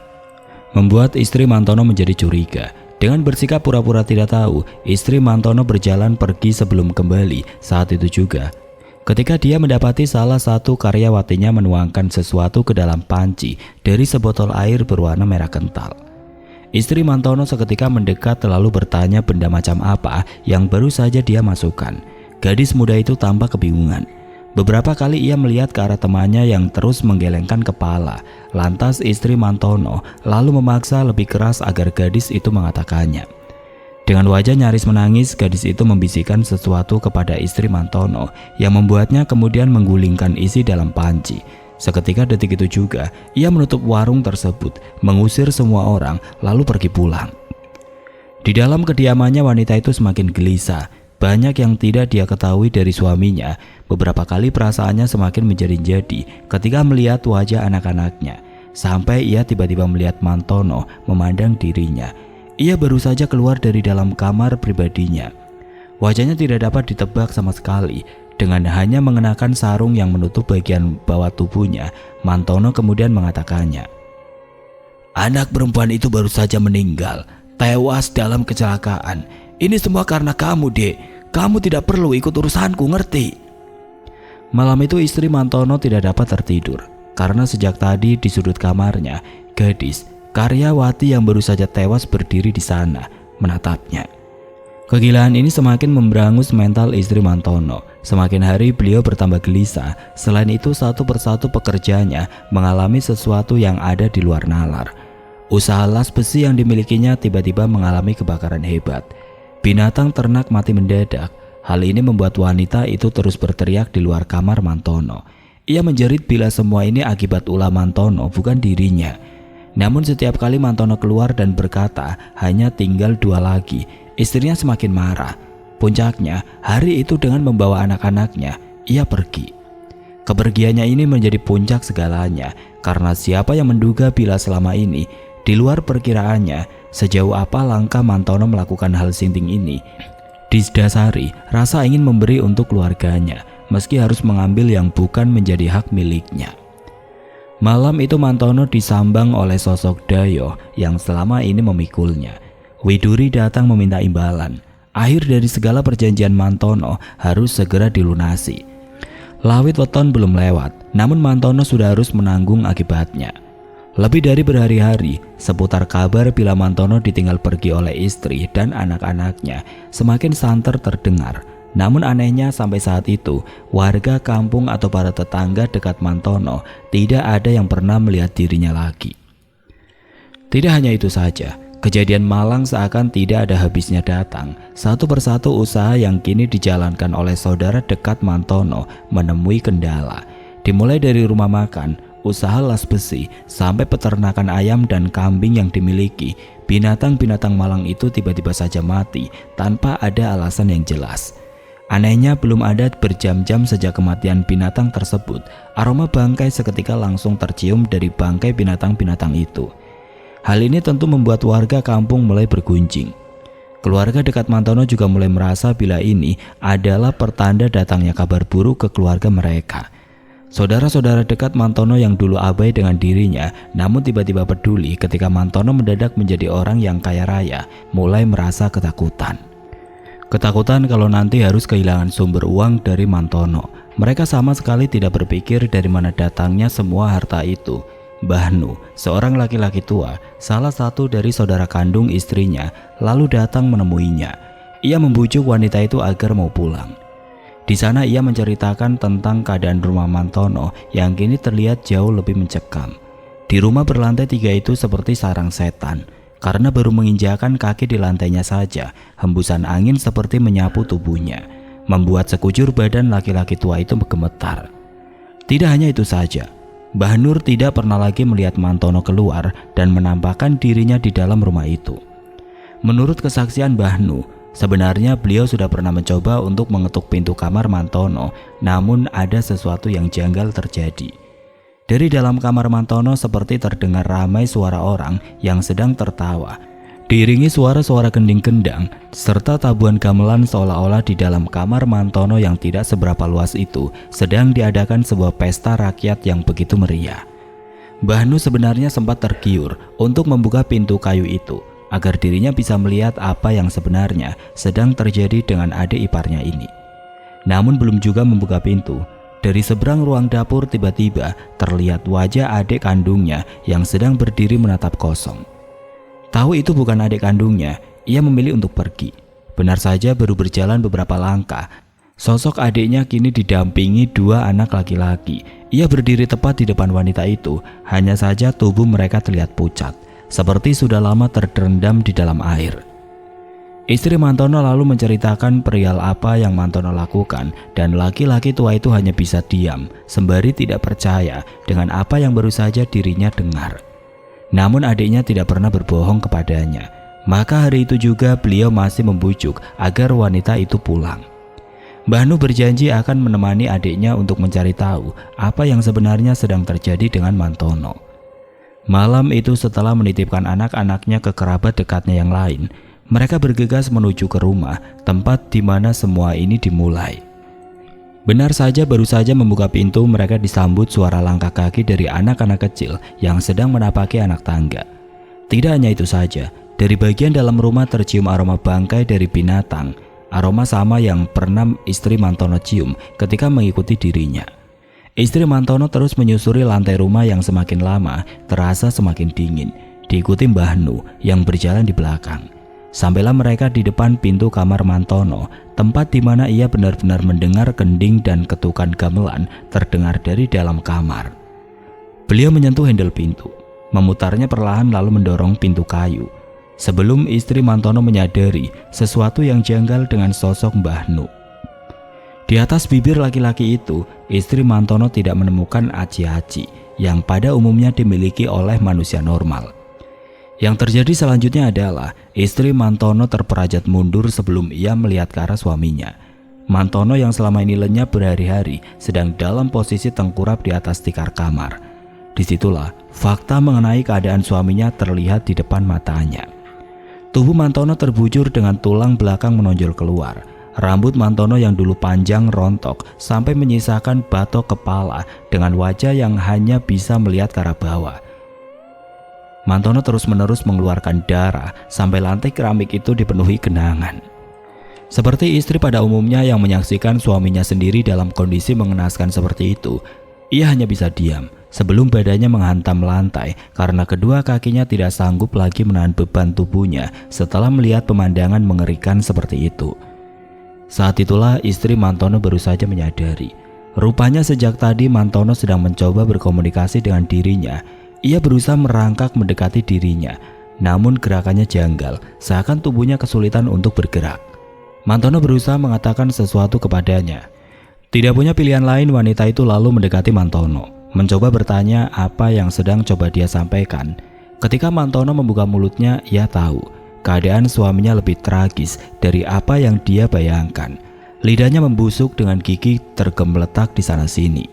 membuat istri Mantono menjadi curiga. Dengan bersikap pura-pura tidak tahu, istri Mantono berjalan pergi sebelum kembali. Saat itu juga ketika dia mendapati salah satu karyawatinya menuangkan sesuatu ke dalam panci dari sebotol air berwarna merah kental. Istri Mantono seketika mendekat lalu bertanya benda macam apa yang baru saja dia masukkan. Gadis muda itu tampak kebingungan. Beberapa kali ia melihat ke arah temannya yang terus menggelengkan kepala. Lantas istri Mantono lalu memaksa lebih keras agar gadis itu mengatakannya. Dengan wajah nyaris menangis, gadis itu membisikkan sesuatu kepada istri Mantono yang membuatnya kemudian menggulingkan isi dalam panci. Seketika detik itu juga, ia menutup warung tersebut, mengusir semua orang, lalu pergi pulang. Di dalam kediamannya wanita itu semakin gelisah. Banyak yang tidak dia ketahui dari suaminya. Beberapa kali perasaannya semakin menjadi-jadi ketika melihat wajah anak-anaknya. Sampai ia tiba-tiba melihat Mantono memandang dirinya. Ia baru saja keluar dari dalam kamar pribadinya. Wajahnya tidak dapat ditebak sama sekali. Dengan hanya mengenakan sarung yang menutup bagian bawah tubuhnya, Mantono kemudian mengatakannya. Anak perempuan itu baru saja meninggal, tewas dalam kecelakaan. Ini semua karena kamu, Dek. Kamu tidak perlu ikut urusanku, ngerti? Malam itu istri Mantono tidak dapat tertidur, karena sejak tadi di sudut kamarnya, gadis karyawati yang baru saja tewas berdiri di sana, menatapnya. Kegilaan ini semakin memberangus mental istri Mantono. Semakin hari beliau bertambah gelisah. Selain itu satu persatu pekerjanya mengalami sesuatu yang ada di luar nalar. Usaha las besi yang dimilikinya tiba-tiba mengalami kebakaran hebat. Binatang ternak mati mendadak. Hal ini membuat wanita itu terus berteriak di luar kamar Mantono. Ia menjerit bila semua ini akibat ulah Mantono, bukan dirinya. Namun setiap kali Mantono keluar dan berkata hanya tinggal 2 lagi, istrinya semakin marah. Puncaknya, hari itu dengan membawa anak-anaknya, ia pergi. Kepergiannya ini menjadi puncak segalanya, karena siapa yang menduga bila selama ini, di luar perkiraannya, sejauh apa langkah Mantono melakukan hal sinting ini. Didasari rasa ingin memberi untuk keluarganya, meski harus mengambil yang bukan menjadi hak miliknya. Malam itu Mantono disambang oleh sosok Dayo yang selama ini memikulnya. Widuri datang meminta imbalan. Akhir dari segala perjanjian Mantono harus segera dilunasi. Lawit weton belum lewat, namun Mantono sudah harus menanggung akibatnya. Lebih dari berhari-hari, seputar kabar bila Mantono ditinggal pergi oleh istri dan anak-anaknya semakin santer terdengar. Namun anehnya sampai saat itu, warga kampung atau para tetangga dekat Mantono tidak ada yang pernah melihat dirinya lagi. Tidak hanya itu saja, kejadian malang seakan tidak ada habisnya datang. Satu persatu usaha yang kini dijalankan oleh saudara dekat Mantono menemui kendala. Dimulai dari rumah makan, usaha las besi, sampai peternakan ayam dan kambing yang dimiliki. Binatang-binatang malang itu tiba-tiba saja mati tanpa ada alasan yang jelas. Anehnya belum ada berjam-jam sejak kematian binatang tersebut, aroma bangkai seketika langsung tercium dari bangkai binatang-binatang itu. Hal ini tentu membuat warga kampung mulai bergunjing. Keluarga dekat Mantono juga mulai merasa bila ini adalah pertanda datangnya kabar buruk ke keluarga mereka. Saudara-saudara dekat Mantono yang dulu abai dengan dirinya, namun tiba-tiba peduli ketika Mantono mendadak menjadi orang yang kaya raya, mulai merasa ketakutan. Ketakutan kalau nanti harus kehilangan sumber uang dari Mantono. Mereka sama sekali tidak berpikir dari mana datangnya semua harta itu. Bahnu, seorang laki-laki tua, salah satu dari saudara kandung istrinya, lalu datang menemuinya. Ia membujuk wanita itu agar mau pulang. Di sana ia menceritakan tentang keadaan rumah Mantono yang kini terlihat jauh lebih mencekam. Di rumah berlantai 3 itu seperti sarang setan. Karena baru menginjakan kaki di lantainya saja, hembusan angin seperti menyapu tubuhnya, membuat sekujur badan laki-laki tua itu gemetar. Tidak hanya itu saja, Mbah Nur tidak pernah lagi melihat Mantono keluar dan menampakkan dirinya di dalam rumah itu. Menurut kesaksian Mbah Nur, sebenarnya beliau sudah pernah mencoba untuk mengetuk pintu kamar Mantono, namun ada sesuatu yang janggal terjadi. Dari dalam kamar Mantono seperti terdengar ramai suara orang yang sedang tertawa, diiringi suara-suara gending gendang, serta tabuhan gamelan seolah-olah di dalam kamar Mantono yang tidak seberapa luas itu sedang diadakan sebuah pesta rakyat yang begitu meriah. Mbah Nu sebenarnya sempat tergiur untuk membuka pintu kayu itu, agar dirinya bisa melihat apa yang sebenarnya sedang terjadi dengan adik iparnya ini. Namun belum juga membuka pintu, dari seberang ruang dapur tiba-tiba terlihat wajah adik kandungnya yang sedang berdiri menatap kosong. Tahu itu bukan adik kandungnya, ia memilih untuk pergi. Benar saja baru berjalan beberapa langkah, sosok adiknya kini didampingi 2 anak laki-laki. Ia berdiri tepat di depan wanita itu, hanya saja tubuh mereka terlihat pucat, seperti sudah lama terendam di dalam air. Istri Mantono lalu menceritakan perihal apa yang Mantono lakukan, dan laki-laki tua itu hanya bisa diam, sembari tidak percaya dengan apa yang baru saja dirinya dengar. Namun adiknya tidak pernah berbohong kepadanya, maka hari itu juga beliau masih membujuk agar wanita itu pulang. Mbah Nu berjanji akan menemani adiknya untuk mencari tahu apa yang sebenarnya sedang terjadi dengan Mantono. Malam itu setelah menitipkan anak-anaknya ke kerabat dekatnya yang lain, mereka bergegas menuju ke rumah tempat di mana semua ini dimulai. Benar saja baru saja membuka pintu, mereka disambut suara langkah kaki dari anak-anak kecil yang sedang menapaki anak tangga. Tidak hanya itu saja, dari bagian dalam rumah tercium aroma bangkai dari binatang, aroma sama yang pernah istri Mantono cium ketika mengikuti dirinya. Istri Mantono terus menyusuri lantai rumah yang semakin lama terasa semakin dingin, diikuti Mbah Nu yang berjalan di belakang. Sampailah mereka di depan pintu kamar Mantono, tempat di mana ia benar-benar mendengar kending dan ketukan gamelan terdengar dari dalam kamar. Beliau menyentuh handle pintu, memutarnya perlahan lalu mendorong pintu kayu. Sebelum istri Mantono menyadari sesuatu yang janggal dengan sosok Mbah Nu. Di atas bibir laki-laki itu, istri Mantono tidak menemukan aci-aci yang pada umumnya dimiliki oleh manusia normal. Yang terjadi selanjutnya adalah istri Mantono terperajat mundur sebelum ia melihat ke arah suaminya. Mantono yang selama ini lenyap berhari-hari sedang dalam posisi tengkurap di atas tikar kamar. Disitulah fakta mengenai keadaan suaminya terlihat di depan matanya. Tubuh Mantono terbujur dengan tulang belakang menonjol keluar. Rambut Mantono yang dulu panjang rontok sampai menyisakan batok kepala dengan wajah yang hanya bisa melihat ke arah bawah. Mantono terus-menerus mengeluarkan darah sampai lantai keramik itu dipenuhi genangan. Seperti istri pada umumnya yang menyaksikan suaminya sendiri dalam kondisi mengenaskan seperti itu, ia hanya bisa diam sebelum badannya menghantam lantai karena kedua kakinya tidak sanggup lagi menahan beban tubuhnya setelah melihat pemandangan mengerikan seperti itu. Saat itulah istri Mantono baru saja menyadari. Rupanya sejak tadi Mantono sedang mencoba berkomunikasi dengan dirinya. Ia berusaha merangkak mendekati dirinya, namun gerakannya janggal, seakan tubuhnya kesulitan untuk bergerak. Mantono berusaha mengatakan sesuatu kepadanya. Tidak punya pilihan lain, wanita itu lalu mendekati Mantono, mencoba bertanya apa yang sedang coba dia sampaikan. Ketika Mantono membuka mulutnya, ia tahu keadaan suaminya lebih tragis dari apa yang dia bayangkan. Lidahnya membusuk dengan gigi tergembletak di sana-sini.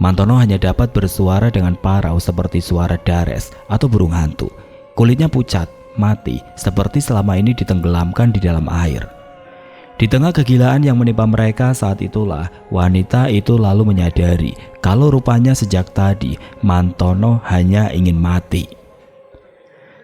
Mantono hanya dapat bersuara dengan parau seperti suara dares atau burung hantu. Kulitnya pucat, mati, seperti selama ini ditenggelamkan di dalam air. Di tengah kegilaan yang menimpa mereka saat itulah, wanita itu lalu menyadari kalau rupanya sejak tadi Mantono hanya ingin mati.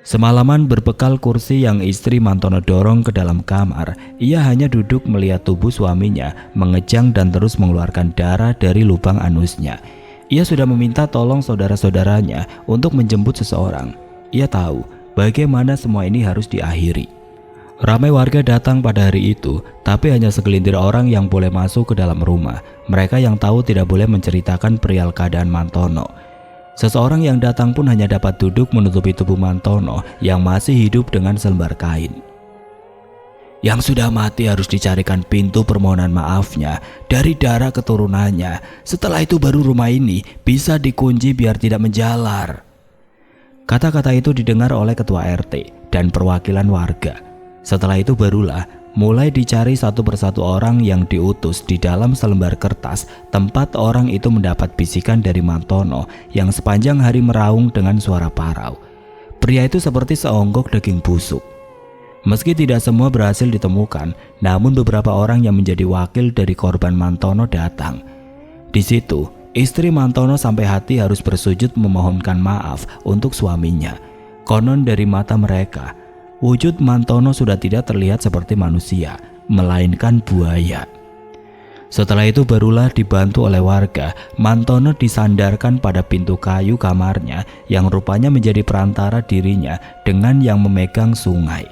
Semalaman berbekal kursi yang istri Mantono dorong ke dalam kamar, ia hanya duduk melihat tubuh suaminya mengejang dan terus mengeluarkan darah dari lubang anusnya. Ia sudah meminta tolong saudara-saudaranya untuk menjemput seseorang. Ia tahu bagaimana semua ini harus diakhiri. Ramai warga datang pada hari itu, tapi hanya segelintir orang yang boleh masuk ke dalam rumah. Mereka yang tahu tidak boleh menceritakan perihal keadaan Mantono. Seseorang yang datang pun hanya dapat duduk menutupi tubuh Mantono yang masih hidup dengan selembar kain. Yang sudah mati harus dicarikan pintu permohonan maafnya dari darah keturunannya. Setelah itu baru rumah ini bisa dikunci biar tidak menjalar. Kata-kata itu didengar oleh ketua RT dan perwakilan warga. Setelah itu barulah mulai dicari satu persatu orang yang diutus di dalam selembar kertas tempat orang itu mendapat bisikan dari Mantono yang sepanjang hari meraung dengan suara parau. Pria itu seperti seonggok daging busuk. Meski tidak semua berhasil ditemukan, namun beberapa orang yang menjadi wakil dari korban Mantono datang. Di situ, istri Mantono sampai hati harus bersujud memohonkan maaf untuk suaminya. Konon dari mata mereka, wujud Mantono sudah tidak terlihat seperti manusia, melainkan buaya. Setelah itu barulah dibantu oleh warga, Mantono disandarkan pada pintu kayu kamarnya yang rupanya menjadi perantara dirinya dengan yang memegang sungai.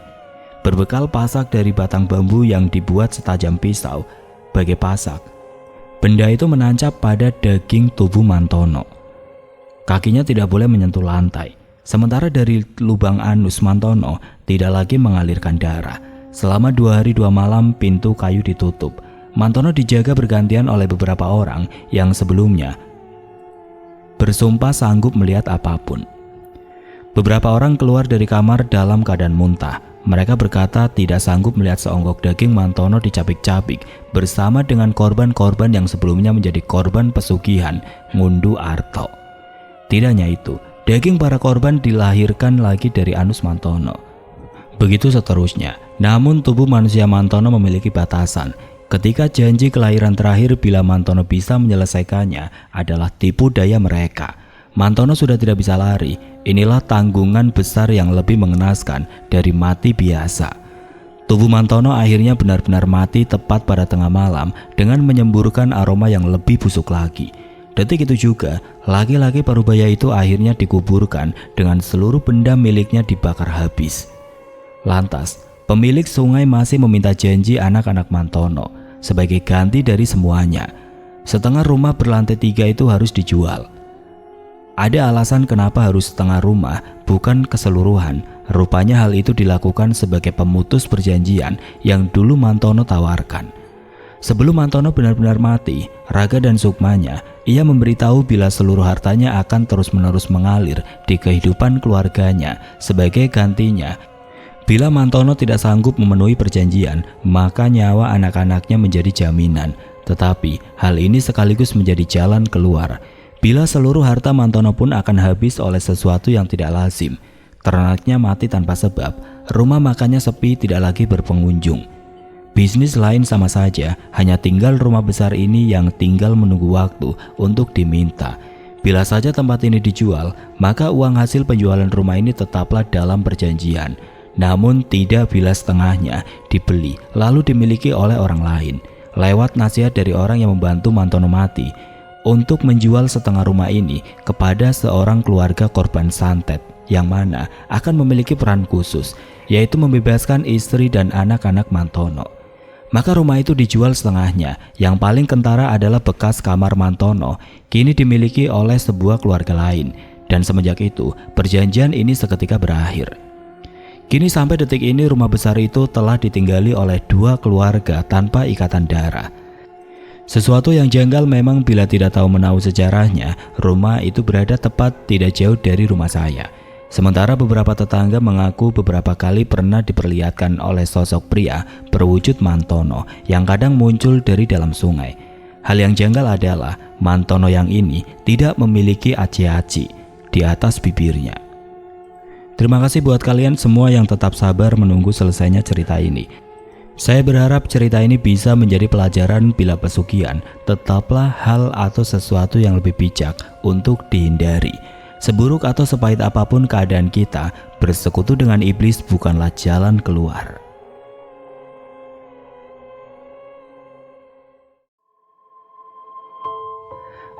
Berbekal pasak dari batang bambu yang dibuat setajam pisau bagai pasak, benda itu menancap pada daging tubuh Mantono. Kakinya tidak boleh menyentuh lantai. Sementara dari lubang anus Mantono tidak lagi mengalirkan darah. Selama 2 hari 2 malam pintu kayu ditutup. Mantono dijaga bergantian oleh beberapa orang yang sebelumnya bersumpah sanggup melihat apapun. Beberapa orang keluar dari kamar dalam keadaan muntah. Mereka berkata tidak sanggup melihat seonggok daging Mantono dicabik-cabik bersama dengan korban-korban yang sebelumnya menjadi korban pesugihan ngunduh arto. Tidak hanya itu, daging para korban dilahirkan lagi dari anus Mantono. Begitu seterusnya. Namun tubuh manusia Mantono memiliki batasan. Ketika janji kelahiran terakhir bila Mantono bisa menyelesaikannya adalah tipu daya mereka. Mantono sudah tidak bisa lari. Inilah tanggungan besar yang lebih mengenaskan dari mati biasa. Tubuh Mantono akhirnya benar-benar mati tepat pada tengah malam dengan menyemburkan aroma yang lebih busuk lagi. Detik itu juga, laki-laki parubaya itu akhirnya dikuburkan dengan seluruh benda miliknya dibakar habis. Lantas, pemilik sungai masih meminta janji anak-anak Mantono sebagai ganti dari semuanya. Setengah rumah berlantai 3 itu harus dijual. Ada alasan kenapa harus setengah rumah, bukan keseluruhan. Rupanya hal itu dilakukan sebagai pemutus perjanjian yang dulu Mantono tawarkan. Sebelum Mantono benar-benar mati, Raga dan Sukmanya, ia memberitahu bila seluruh hartanya akan terus-menerus mengalir di kehidupan keluarganya. Sebagai gantinya, bila Mantono tidak sanggup memenuhi perjanjian, maka nyawa anak-anaknya menjadi jaminan. Tetapi hal ini sekaligus menjadi jalan keluar. Bila seluruh harta Mantono pun akan habis oleh sesuatu yang tidak lazim. Ternaknya mati tanpa sebab, rumah makannya sepi, tidak lagi berpengunjung. Bisnis lain sama saja, hanya tinggal rumah besar ini yang tinggal menunggu waktu untuk diminta. Bila saja tempat ini dijual, maka uang hasil penjualan rumah ini tetaplah dalam perjanjian. Namun tidak bila setengahnya dibeli lalu dimiliki oleh orang lain. Lewat nasihat dari orang yang membantu Mantono mati untuk menjual setengah rumah ini kepada seorang keluarga korban santet yang mana akan memiliki peran khusus, yaitu membebaskan istri dan anak-anak Mantono. Maka rumah itu dijual setengahnya. Yang paling kentara adalah bekas kamar Mantono, kini dimiliki oleh sebuah keluarga lain. Dan semenjak itu, perjanjian ini seketika berakhir. Kini sampai detik ini rumah besar itu telah ditinggali oleh dua keluarga tanpa ikatan darah. Sesuatu yang janggal memang bila tidak tahu menahu sejarahnya, rumah itu berada tepat tidak jauh dari rumah saya. Sementara beberapa tetangga mengaku beberapa kali pernah diperlihatkan oleh sosok pria berwujud Mantono yang kadang muncul dari dalam sungai. Hal yang janggal adalah Mantono yang ini tidak memiliki aci-aci di atas bibirnya. Terima kasih buat kalian semua yang tetap sabar menunggu selesainya cerita ini. Saya berharap cerita ini bisa menjadi pelajaran bila pesugihan, tetaplah hal atau sesuatu yang lebih bijak untuk dihindari. Seburuk atau sepahit apapun keadaan kita, bersekutu dengan iblis bukanlah jalan keluar.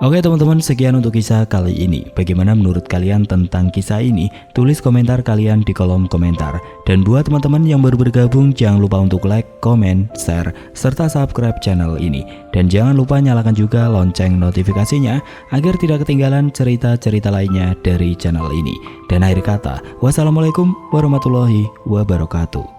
Oke teman-teman, sekian untuk kisah kali ini. Bagaimana menurut kalian tentang kisah ini? Tulis komentar kalian di kolom komentar. Dan buat teman-teman yang baru bergabung, jangan lupa untuk like, komen, share, serta subscribe channel ini. Dan jangan lupa nyalakan juga lonceng notifikasinya agar tidak ketinggalan cerita-cerita lainnya dari channel ini. Dan akhir kata, wassalamualaikum warahmatullahi wabarakatuh.